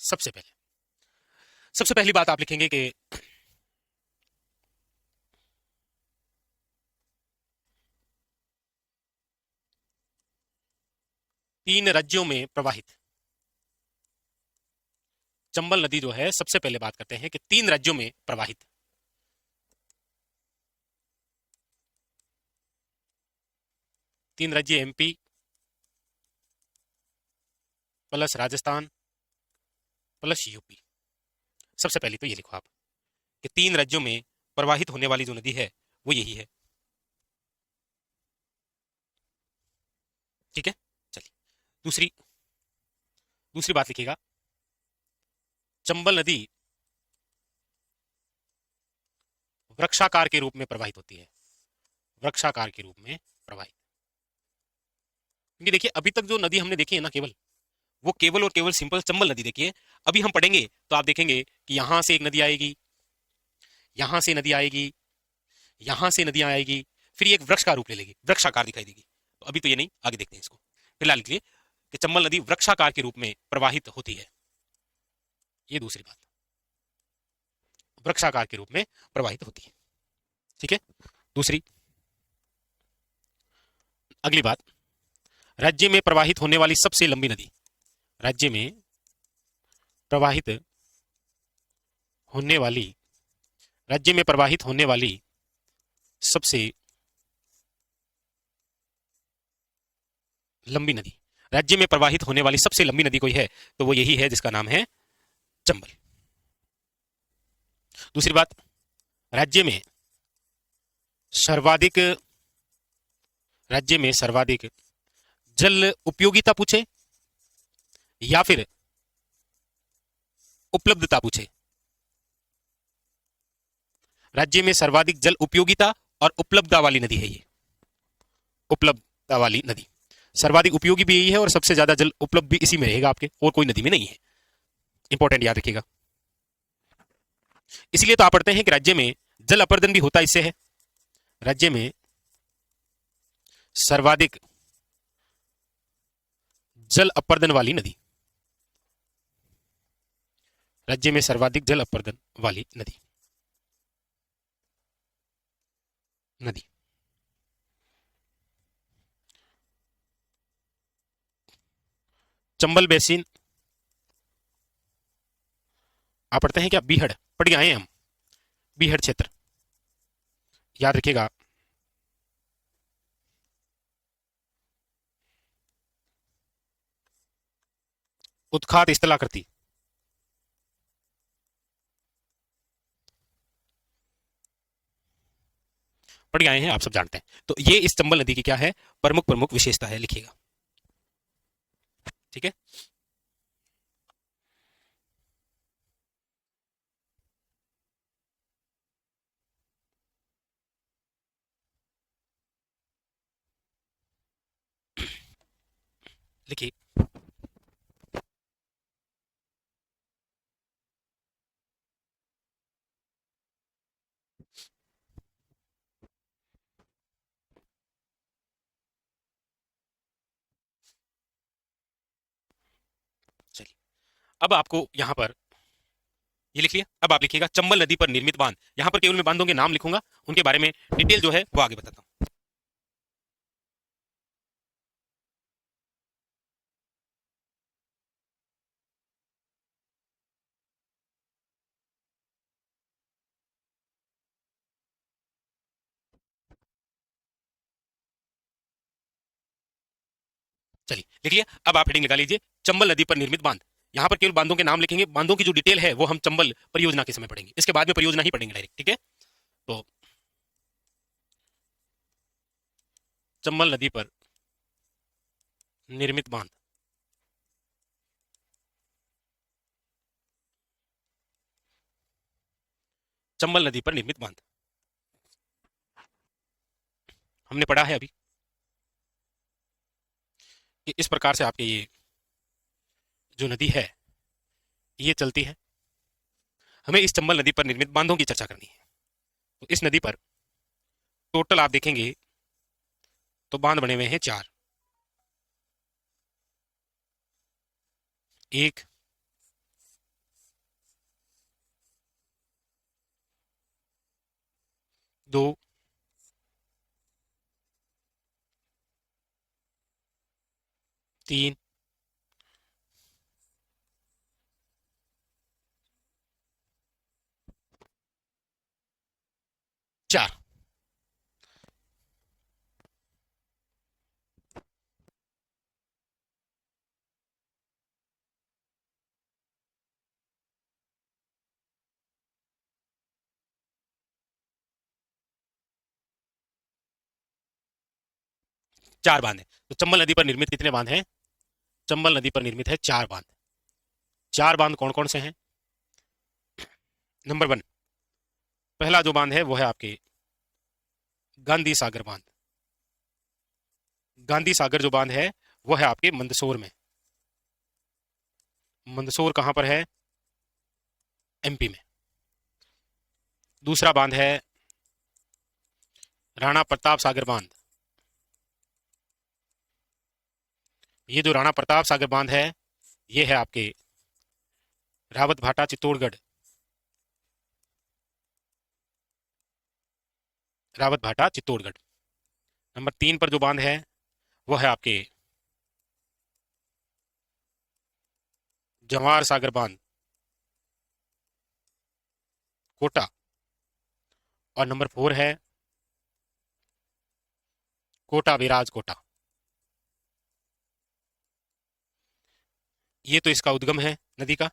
सबसे पहले, सबसे पहली बात आप लिखेंगे कि तीन राज्यों में प्रवाहित चंबल नदी जो है, सबसे पहले बात करते हैं कि तीन राज्यों में प्रवाहित। तीन राज्य MP plus Rajasthan plus UP. सबसे पहले तो ये लिखो आप कि तीन राज्यों में प्रवाहित होने वाली जो नदी है वो यही है। ठीक है। चलिए, दूसरी दूसरी बात लिखिएगा, चंबल नदी वृक्षाकार के रूप में प्रवाहित होती है। वृक्षाकार के रूप में प्रवाहित, क्योंकि देखिए अभी तक जो नदी हमने देखी है ना, केवल वो केवल और केवल सिंपल चंबल नदी देखी है। अभी हम पढ़ेंगे तो आप देखेंगे कि यहां से एक नदी आएगी, यहां से नदी आएगी, यहां से नदियां आएगी, फिर ये एक वृक्ष का रूप ले लेगी, वृक्षाकार दिखाई देगी। तो अभी तो ये नहीं, आगे देखते हैं इसको। फिलहाल लिखिए कि चंबल नदी वृक्षाकार के रूप में प्रवाहित होती है। ये दूसरी बात, वृक्षाकार के रूप में प्रवाहित होती है। ठीक है। दूसरी, अगली बात, राज्य में प्रवाहित होने वाली सबसे लंबी नदी। राज्य में प्रवाहित होने वाली राज्य में प्रवाहित होने वाली सबसे लंबी नदी। राज्य में प्रवाहित होने वाली सबसे लंबी नदी कोई है तो वो यही है जिसका नाम है चंबल। दूसरी बात, राज्य में सर्वाधिक राज्य में सर्वाधिक जल उपयोगिता पूछे या फिर उपलब्धता पूछे। राज्य में सर्वाधिक जल उपयोगिता और उपलब्धता वाली नदी है ये, उपलब्धता वाली नदी। सर्वाधिक उपयोगी भी यही है और सबसे ज्यादा जल उपलब्ध भी इसी में रहेगा आपके, और कोई नदी में नहीं है। इंपॉर्टेंट याद रखिएगा। इसलिए तो आप पढ़ते हैं कि राज्य में जल अपर्दन भी होता इससे है। राज्य में सर्वाधिक जल अपर्दन वाली नदी, राज्य में सर्वाधिक जल अपर्दन वाली नदी नदी चंबल बेसिन। आप पढ़ते हैं क्या, बीहड़ पढ़ के आए हैं हम, बीहड़ क्षेत्र याद रखिएगा। उत्खात स्थलाकृति पढ़ के आए हैं, आप सब जानते हैं। तो ये इस चंबल नदी की क्या है, प्रमुख प्रमुख विशेषता है, लिखिएगा। ठीक है। लिखिए। चलिए, अब आपको यहां पर ये लिख लिया। अब आप लिखिएगा चंबल नदी पर निर्मित बांध। यहां पर केवल मैं बांधों के नाम लिखूंगा, उनके बारे में डिटेल जो है वो आगे बताता हूं। चलिए लिख लिया। अब आप हेडिंग लगा लीजिए चंबल नदी पर निर्मित बांध। यहां पर केवल बांधों के नाम लिखेंगे, बांधों की जो डिटेल है वो हम चंबल परियोजना के समय पढ़ेंगे, इसके बाद में परियोजना ही पढ़ेंगे डायरेक्ट। ठीक है। तो चंबल नदी पर निर्मित बांध, चंबल नदी पर निर्मित बांध हमने पढ़ा है अभी कि इस प्रकार से आपके ये जो नदी है ये चलती है। हमें इस चंबल नदी पर निर्मित बांधों की चर्चा करनी है। तो इस नदी पर टोटल आप देखेंगे तो बांध बने हुए हैं 4। 1, 2, 3, 4। 4 बांध है। तो चंबल नदी पर निर्मित कितने बांध हैं? चंबल नदी पर निर्मित है 4 बांध। 4 बांध कौन कौन से हैं? नंबर 1, पहला जो बांध है वो है आपके गांधी सागर बांध। गांधी सागर जो बांध है वो है आपके मंदसौर में। मंदसौर कहां पर है? एमपी में। दूसरा बांध है राणा प्रताप सागर बांध। ये जो राणा प्रताप सागर बांध है ये है आपके रावत भाटा चित्तौड़गढ़। रावत भाटा चित्तौड़गढ़। नंबर 3 पर जो बांध है वो है आपके जवाहर सागर बांध, कोटा। और नंबर 4 है कोटा विराज कोटा। ये तो इसका उद्गम है नदी का,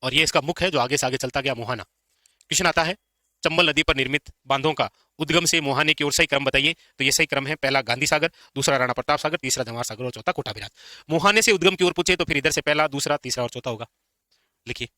और ये इसका मुख है जो आगे से आगे चलता गया मोहाना। क्वेश्चन आता है, चंबल नदी पर निर्मित बांधों का उद्गम से मोहाने की ओर सही क्रम बताइए। तो ये सही क्रम है, पहला गांधी सागर, दूसरा राणा प्रताप सागर, तीसरा जवाहर सागर और चौथा कोटा विराज। मोहाने से उद्गम की ओर पूछे तो फिर इधर से पहला, दूसरा, तीसरा और चौथा होगा। लिखिए।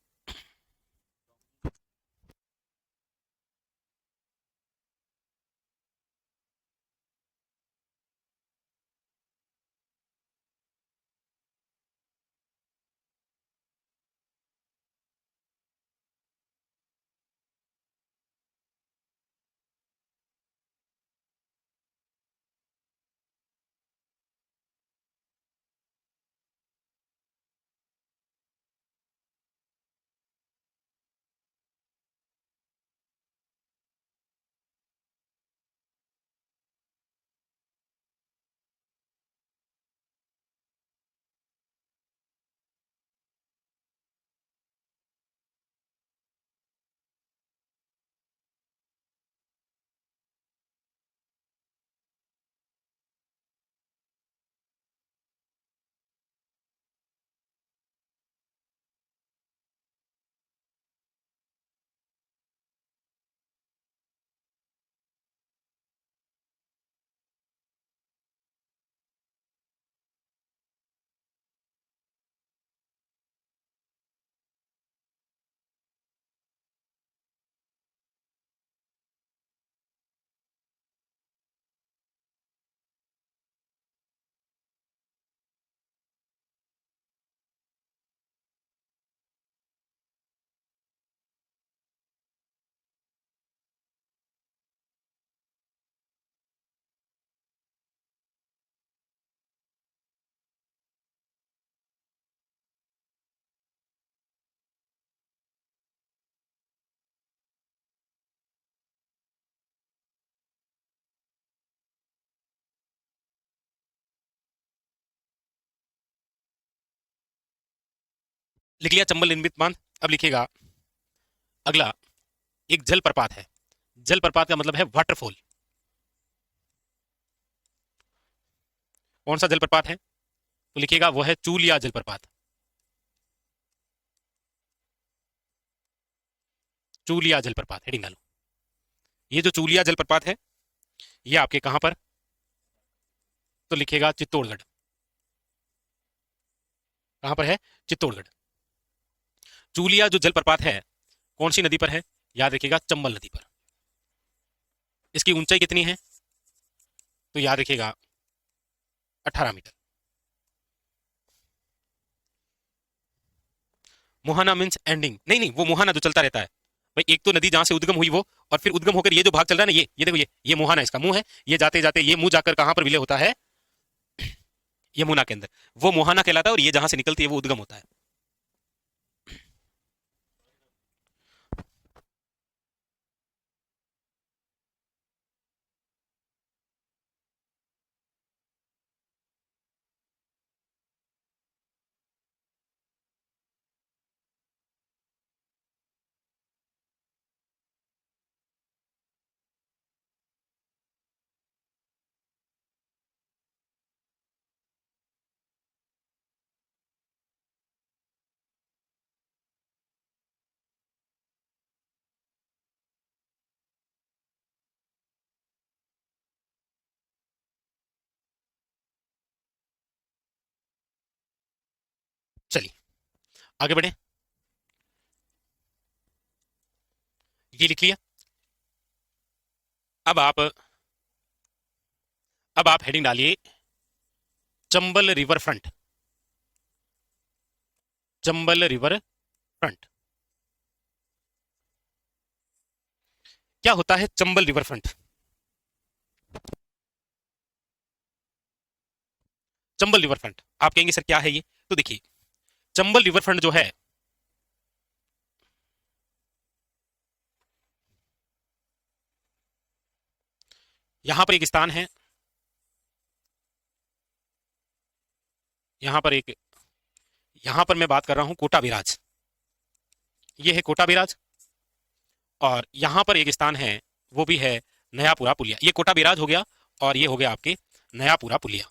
लिख लिया चंबल निर्मित बांध। अब लिखिएगा अगला, एक जलप्रपात है। जलप्रपात का मतलब है वाटरफॉल। कौन सा जलप्रपात है? तो लिखिएगा वो है चूलिया जलप्रपात। चूलिया जलप्रपात, हेडिंग डालो। ये जो चूलिया जलप्रपात है, ये आपके कहां पर? तो लिखिएगा चित्तौड़गढ़। कहां पर है? चित्तौड़गढ़। चूलिया जो जलप्रपात है, कौन सी नदी पर है? याद रखिएगा, चंबल नदी पर। इसकी ऊंचाई कितनी है? तो याद रखिएगा 18 मीटर। मोहाना मीन्स एंडिंग, नहीं नहीं, वो मोहाना जो चलता रहता है भाई। एक तो नदी जहां से उद्गम हुई वो, और फिर उद्गम होकर ये जो भाग चल रहा है ना, ये देखो, ये मोहाना इसका मुंह है। ये जाते जाते ये मुंह जाकर कहां पर विलय होता है? यमुना के अंदर। वो मोहाना कहलाता है, और ये जहां से निकलती है वो उद्गम होता है। चलिए आगे बढ़े। ये लिख लिया। अब आप अब आप हेडिंग डालिए Chambal river front. Chambal river front. क्या होता है Chambal river front? Chambal river front, आप कहेंगे सर क्या है ये? तो देखिए, चंबल रिवर फ्रंट जो है, यहां पर एक स्थान है, यहां पर एक यहां पर मैं बात कर रहा हूं कोटा बिराज। ये है कोटा बिराज, और यहां पर एक स्थान है, वो भी है नयापुरा पुलिया। ये कोटा बिराज हो गया, और ये हो गया आपके नयापुरा पुलिया।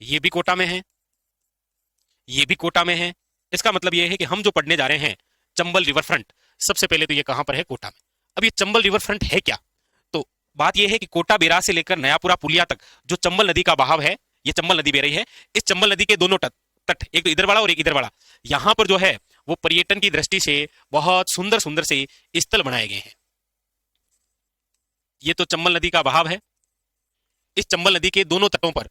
ये भी कोटा में है, ये भी कोटा में है। इसका मतलब ये है कि हम जो पढ़ने जा रहे हैं चंबल रिवर फ्रंट, सबसे पहले तो ये कहां पर है? कोटा में। अब ये चंबल रिवर फ्रंट है क्या? तो बात यह है कि कोटा बिराज से लेकर नयापुरा पुलिया तक जो चंबल नदी का बहाव है, ये चंबल नदी बह रही है। इस चंबल नदी के दोनों तट तट, एक तो इधर वाला और एक इधर वाला, यहां पर जो है वो पर्यटन की दृष्टि से बहुत सुंदर सुंदर से स्थल बनाए गए हैं। ये तो चंबल नदी का बहाव है। इस चंबल नदी के दोनों तटों पर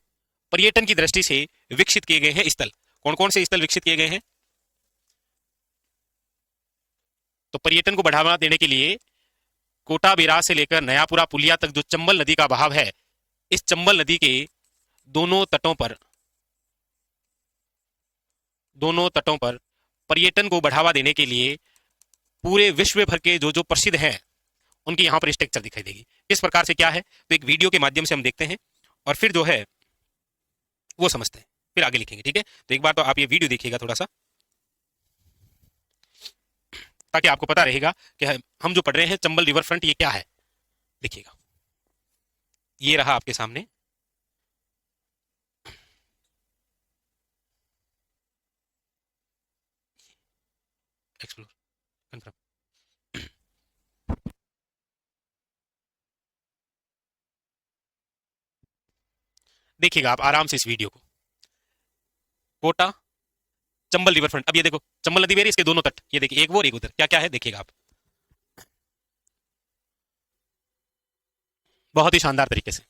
पर्यटन की दृष्टि से विकसित किए गए हैं स्थल। कौन कौन से स्थल विकसित किए गए हैं? तो पर्यटन को बढ़ावा देने के लिए कोटा बिराज से लेकर नयापुरा पुलिया तक जो चंबल नदी का बहाव है, इस चंबल नदी के दोनों तटों पर पर्यटन को बढ़ावा देने के लिए पूरे विश्व भर के जो जो प्रसिद्ध हैं उनकी यहां पर स्ट्रक्चर दिखाई देगी। किस प्रकार से क्या है, तो एक वीडियो के माध्यम से हम देखते हैं और फिर जो है वो समझते हैं, फिर आगे लिखेंगे। ठीक है, तो एक बार तो आप ये वीडियो देखिएगा थोड़ा सा, ताकि आपको पता रहेगा कि हम जो पढ़ रहे हैं चंबल रिवर फ्रंट ये क्या है। देखिएगा, ये रहा आपके सामने। Explore confirm. देखिएगा आप आराम से इस वीडियो को। कोटा चंबल रिवर फ्रंट, अब ये देखो चंबल नदी बह रही है, इसके दोनों तट, ये देखिए एक वो और एक उधर, क्या क्या है देखिएगा आप, बहुत ही शानदार तरीके से।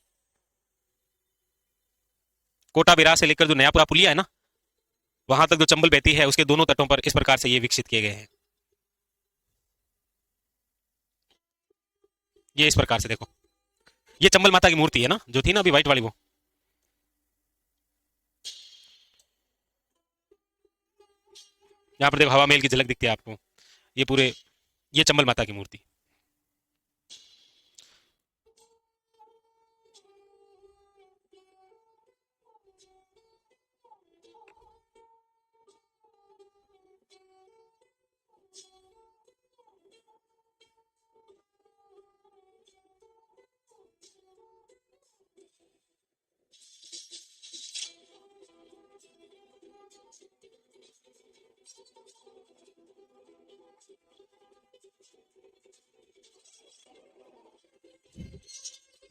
कोटा बिराज से लेकर जो नयापुरा पुलिया है ना, वहां तक जो चंबल बहती है, उसके दोनों तटों पर इस प्रकार से ये विकसित किए गए हैं। ये इस प्रकार से देखो, ये चंबल माता की मूर्ति है ना, जो थी ना अभी व्हाइट वाली, वो यहाँ पर देखो हवा महल की झलक दिखती है आपको। ये पूरे, ये चंबल माता की मूर्ति।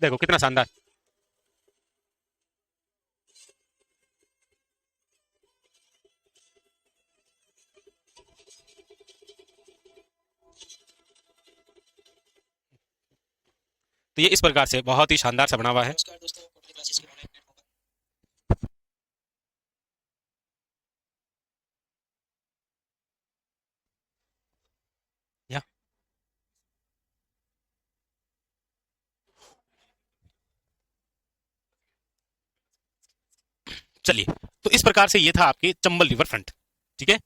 देखो कितना शानदार। तो ये इस प्रकार से बहुत ही शानदार सा बना हुआ है। या चलिए, तो इस प्रकार से ये था आपके चंबल रिवर फ्रंट। ठीक है,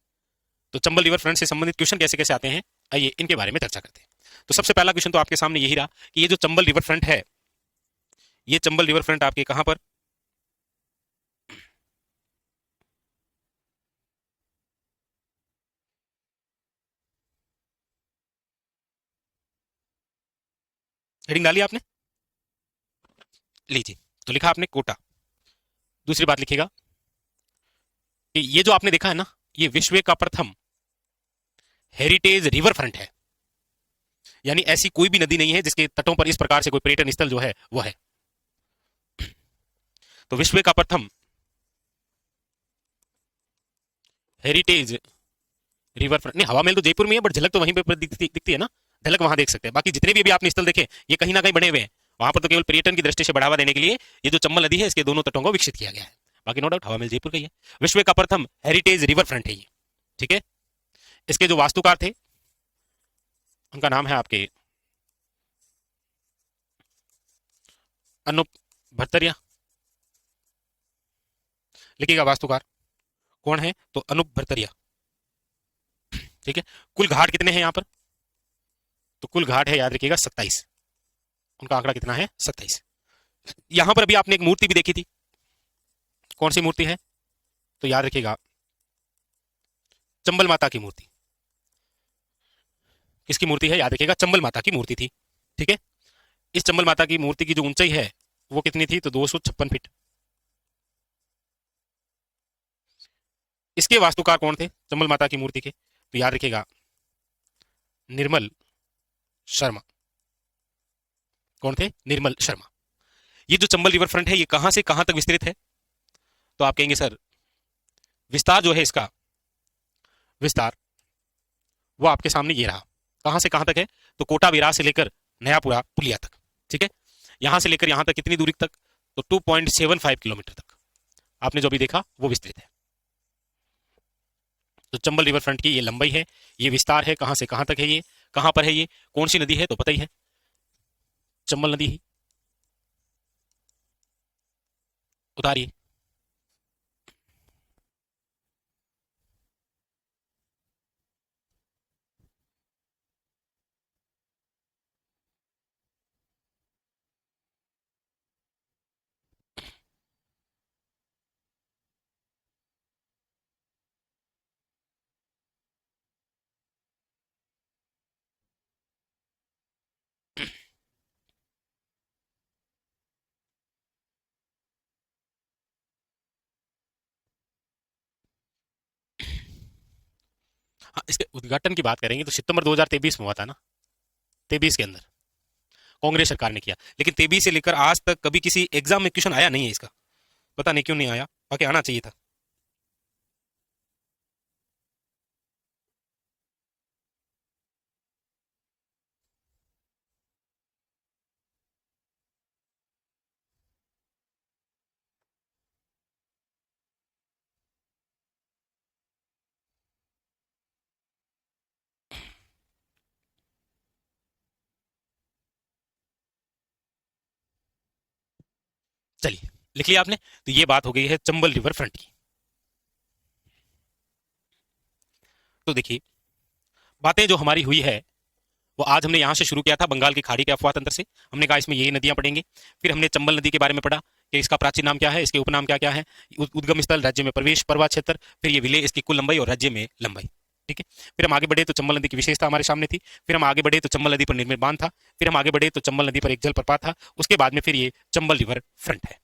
तो चंबल रिवर फ्रंट से संबंधित क्वेश्चन कैसे कैसे आते हैं, आइए इनके बारे में चर्चा करते हैं। तो सबसे पहला क्वेश्चन तो आपके सामने यही रहा कि ये जो चंबल रिवर फ्रंट है, ये चंबल रिवर फ्रंट आपके कहां पर? हेडिंग डाली आपने? लीजिए, तो लिखा आपने कोटा। दूसरी बात लिखिएगा कि ये जो आपने देखा है ना, ये विश्व का प्रथम हेरिटेज रिवर फ्रंट है। यानी ऐसी कोई भी नदी नहीं है जिसके तटों पर इस प्रकार से कोई पर्यटन स्थल जो है वो है। तो विश्व का प्रथम हेरिटेज रिवर फ्रंट, नहीं हवा महल तो जयपुर में है, बट झलक तो वहीं पे दिखती है ना, झलक वहां देख सकते हैं। बाकी जितने भी अभी आपने स्थल देखे, ये कहीं ना कहीं बने हुए हैं। वहां पर तो केवल पर्यटन की दृष्टि से बढ़ावा देने के लिए ये जो चंबल नदी है, इसके दोनों तटों को विकसित किया गया है। बाकी नो डाउट हवा महल जयपुर का ही है। विश्व का प्रथम हेरिटेज रिवर फ्रंट है ये। ठीक है, इसके जो वास्तुकार थे, उनका नाम है आपके अनूप भरतरिया। लिखिएगा वास्तुकार कौन है, तो अनूप भरतरिया। ठीक है, कुल घाट कितने हैं यहाँ पर? तो कुल घाट है, याद रखिएगा 27। उनका आंकड़ा कितना है? 27। यहां पर अभी आपने एक मूर्ति भी देखी थी, कौन सी मूर्ति है? तो याद रखिएगा, चंबल माता की मूर्ति। किसकी मूर्ति है? याद रखिएगा, चंबल माता की मूर्ति थी। ठीक है। इस चंबल माता की मूर्ति की जो ऊंचाई है वो कितनी थी? तो 256 फीट। इसके वास्तुकार कौन थे चंबल माता की मूर्ति के? तो याद रखिएगा, निर्मल शर्मा। कौन थे? निर्मल शर्मा। ये जो चंबल रिवर फ्रंट है ये कहां से कहां तक विस्तृत है? तो आप कहेंगे सर, विस्तार जो है इसका, विस्तार वो आपके सामने ये रहा। कहां से कहां तक है? तो कोटा विरार से लेकर नयापुरा पुलिया तक। ठीक है। यहां से लेकर यहां तक कितनी दूरी तक? तो 2.75 किलोमीटर तक आपने जो भी देखा वो विस्तृत है। तो चंबल रिवर फ्रंट की ये लंबाई है, ये विस्तार है, कहां से कहां तक है, ये कहां पर है, ये कौन सी नदी है? तो पता ही है, चंबल नदी ही। उतारिए। हाँ, इसके उद्घाटन की बात करेंगे तो सितंबर 2023 में हुआ था ना, 23 के अंदर कांग्रेस सरकार ने किया। लेकिन 23 से लेकर आज तक कभी किसी एग्जाम में क्वेश्चन आया नहीं है इसका। पता नहीं क्यों नहीं आया, बाकी आना चाहिए था। चलिए, लिख लिया आपने? तो ये बात हो गई है चंबल रिवर फ्रंट की। तो देखिए, बातें जो हमारी हुई है वो आज हमने यहाँ से शुरू किया था, बंगाल की खाड़ी के अफवाह तंत्र से। हमने कहा इसमें यही नदियां पड़ेंगी। फिर हमने चंबल नदी के बारे में पढ़ा कि इसका प्राचीन नाम क्या है, इसके उपनाम क्या क्या है, उद्गम स्थल, राज्य में प्रवेश, पर्वत क्षेत्र, फिर ये विलेय, इसकी कुल लंबाई और राज्य में लंबाई। ठीक है। फिर हम आगे बढ़े तो चंबल नदी की विशेषता हमारे सामने थी। फिर हम आगे बढ़े तो चंबल नदी पर निर्मित बांध था। फिर हम आगे बढ़े तो चंबल नदी पर एक जल प्रपात था। उसके बाद में फिर ये चंबल रिवर फ्रंट है।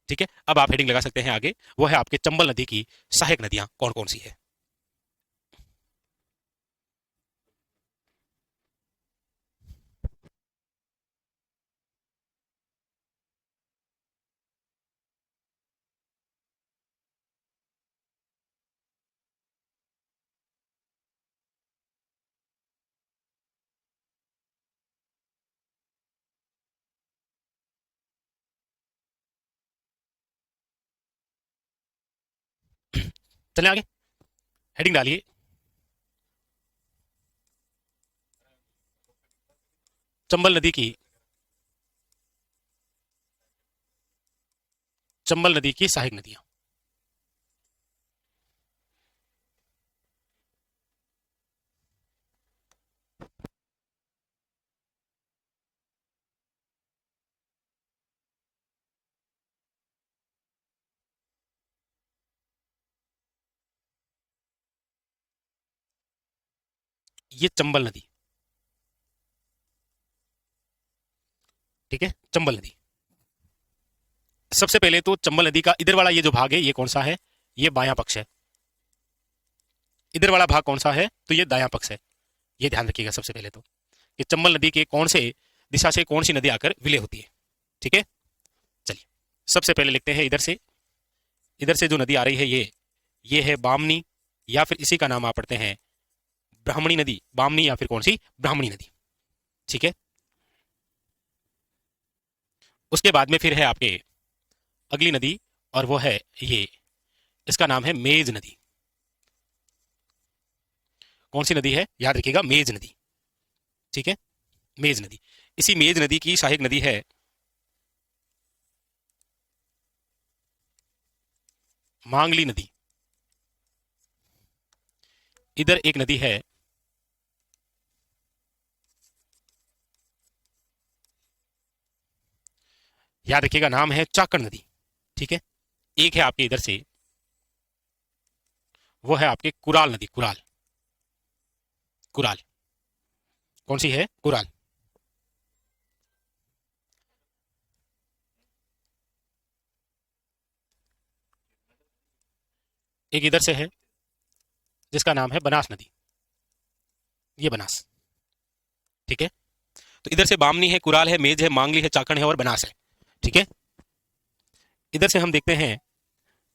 ठीक है। अब आप हेडिंग लगा सकते हैं आगे, वो है आपके चंबल नदी की सहायक नदियां कौन कौन सी है। चलें आगे, हेडिंग डालिए। चंबल नदी की, चंबल नदी की सहायक नदियां। ये चंबल नदी। ठीक है, चंबल नदी। सबसे पहले तो चंबल नदी का इधर वाला ये जो भाग है ये कौन सा है? ये बायां पक्ष है। इधर वाला भाग कौन सा है? तो ये दायां पक्ष है। ये ध्यान रखिएगा सबसे पहले तो, कि चंबल नदी के कौन से दिशा से कौन सी नदी आकर विलय होती है। ठीक है। चलिए, सबसे पहले लिखते हैं इधर से। इधर से जो नदी आ रही है ये है बामनी, या फिर इसी का नाम आप पढ़ते हैं ब्राह्मणी नदी। बामनी या फिर कौन सी? ब्राह्मणी नदी। ठीक है। उसके बाद में फिर है आपके अगली नदी, और वो है ये, इसका नाम है मेज नदी। कौन सी नदी है? याद रखिएगा, मेज नदी। ठीक है, मेज नदी। इसी मेज नदी की सहायक नदी है मांगली नदी। इधर एक नदी है, याद रखिएगा, नाम है चाकण नदी। ठीक है। एक है आपके इधर से, वो है आपके कुराल नदी, कुराल, कुराल। कौन सी है? कुराल। एक इधर से है जिसका नाम है बनास नदी, ये बनास। ठीक है। तो इधर से बामनी है, कुराल है, मेज है, मांगली है, चाकण है और बनास है। ठीक है। इधर से हम देखते हैं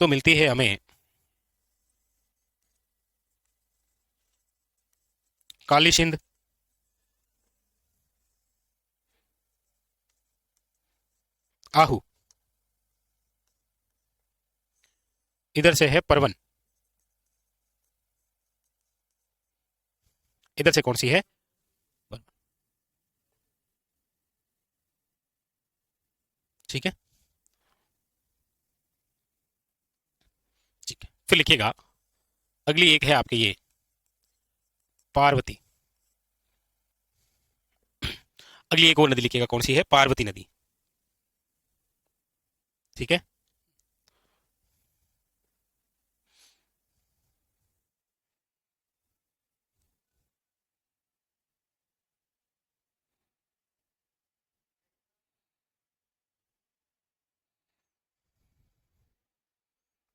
तो मिलती है हमें काली सिंध, आहू। इधर से है परवन। इधर से कौन सी है? ठीक है। ठीक है, फिर लिखिएगा अगली एक है आपके ये पार्वती। अगली एक और नदी लिखिएगा, कौन सी है? पार्वती नदी। ठीक है।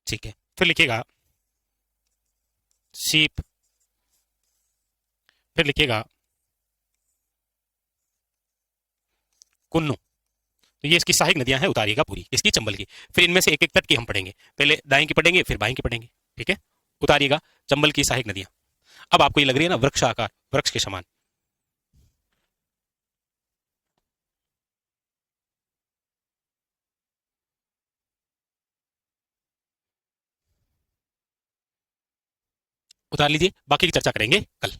ठीक है, फिर लिखिएगा सीप। फिर लिखिएगा कुन्नू। तो ये इसकी सहायक नदियां हैं, उतारिएगा पूरी इसकी, चंबल की। फिर इनमें से एक एक तट की हम पढ़ेंगे, पहले दाएं की पढ़ेंगे फिर बाएं की पढ़ेंगे। ठीक है। उतारिएगा चंबल की सहायक नदियां। अब आपको ये लग रही है ना वृक्ष आकार, वृक्ष के समान। उतार लीजिए, बाकी की चर्चा करेंगे कल।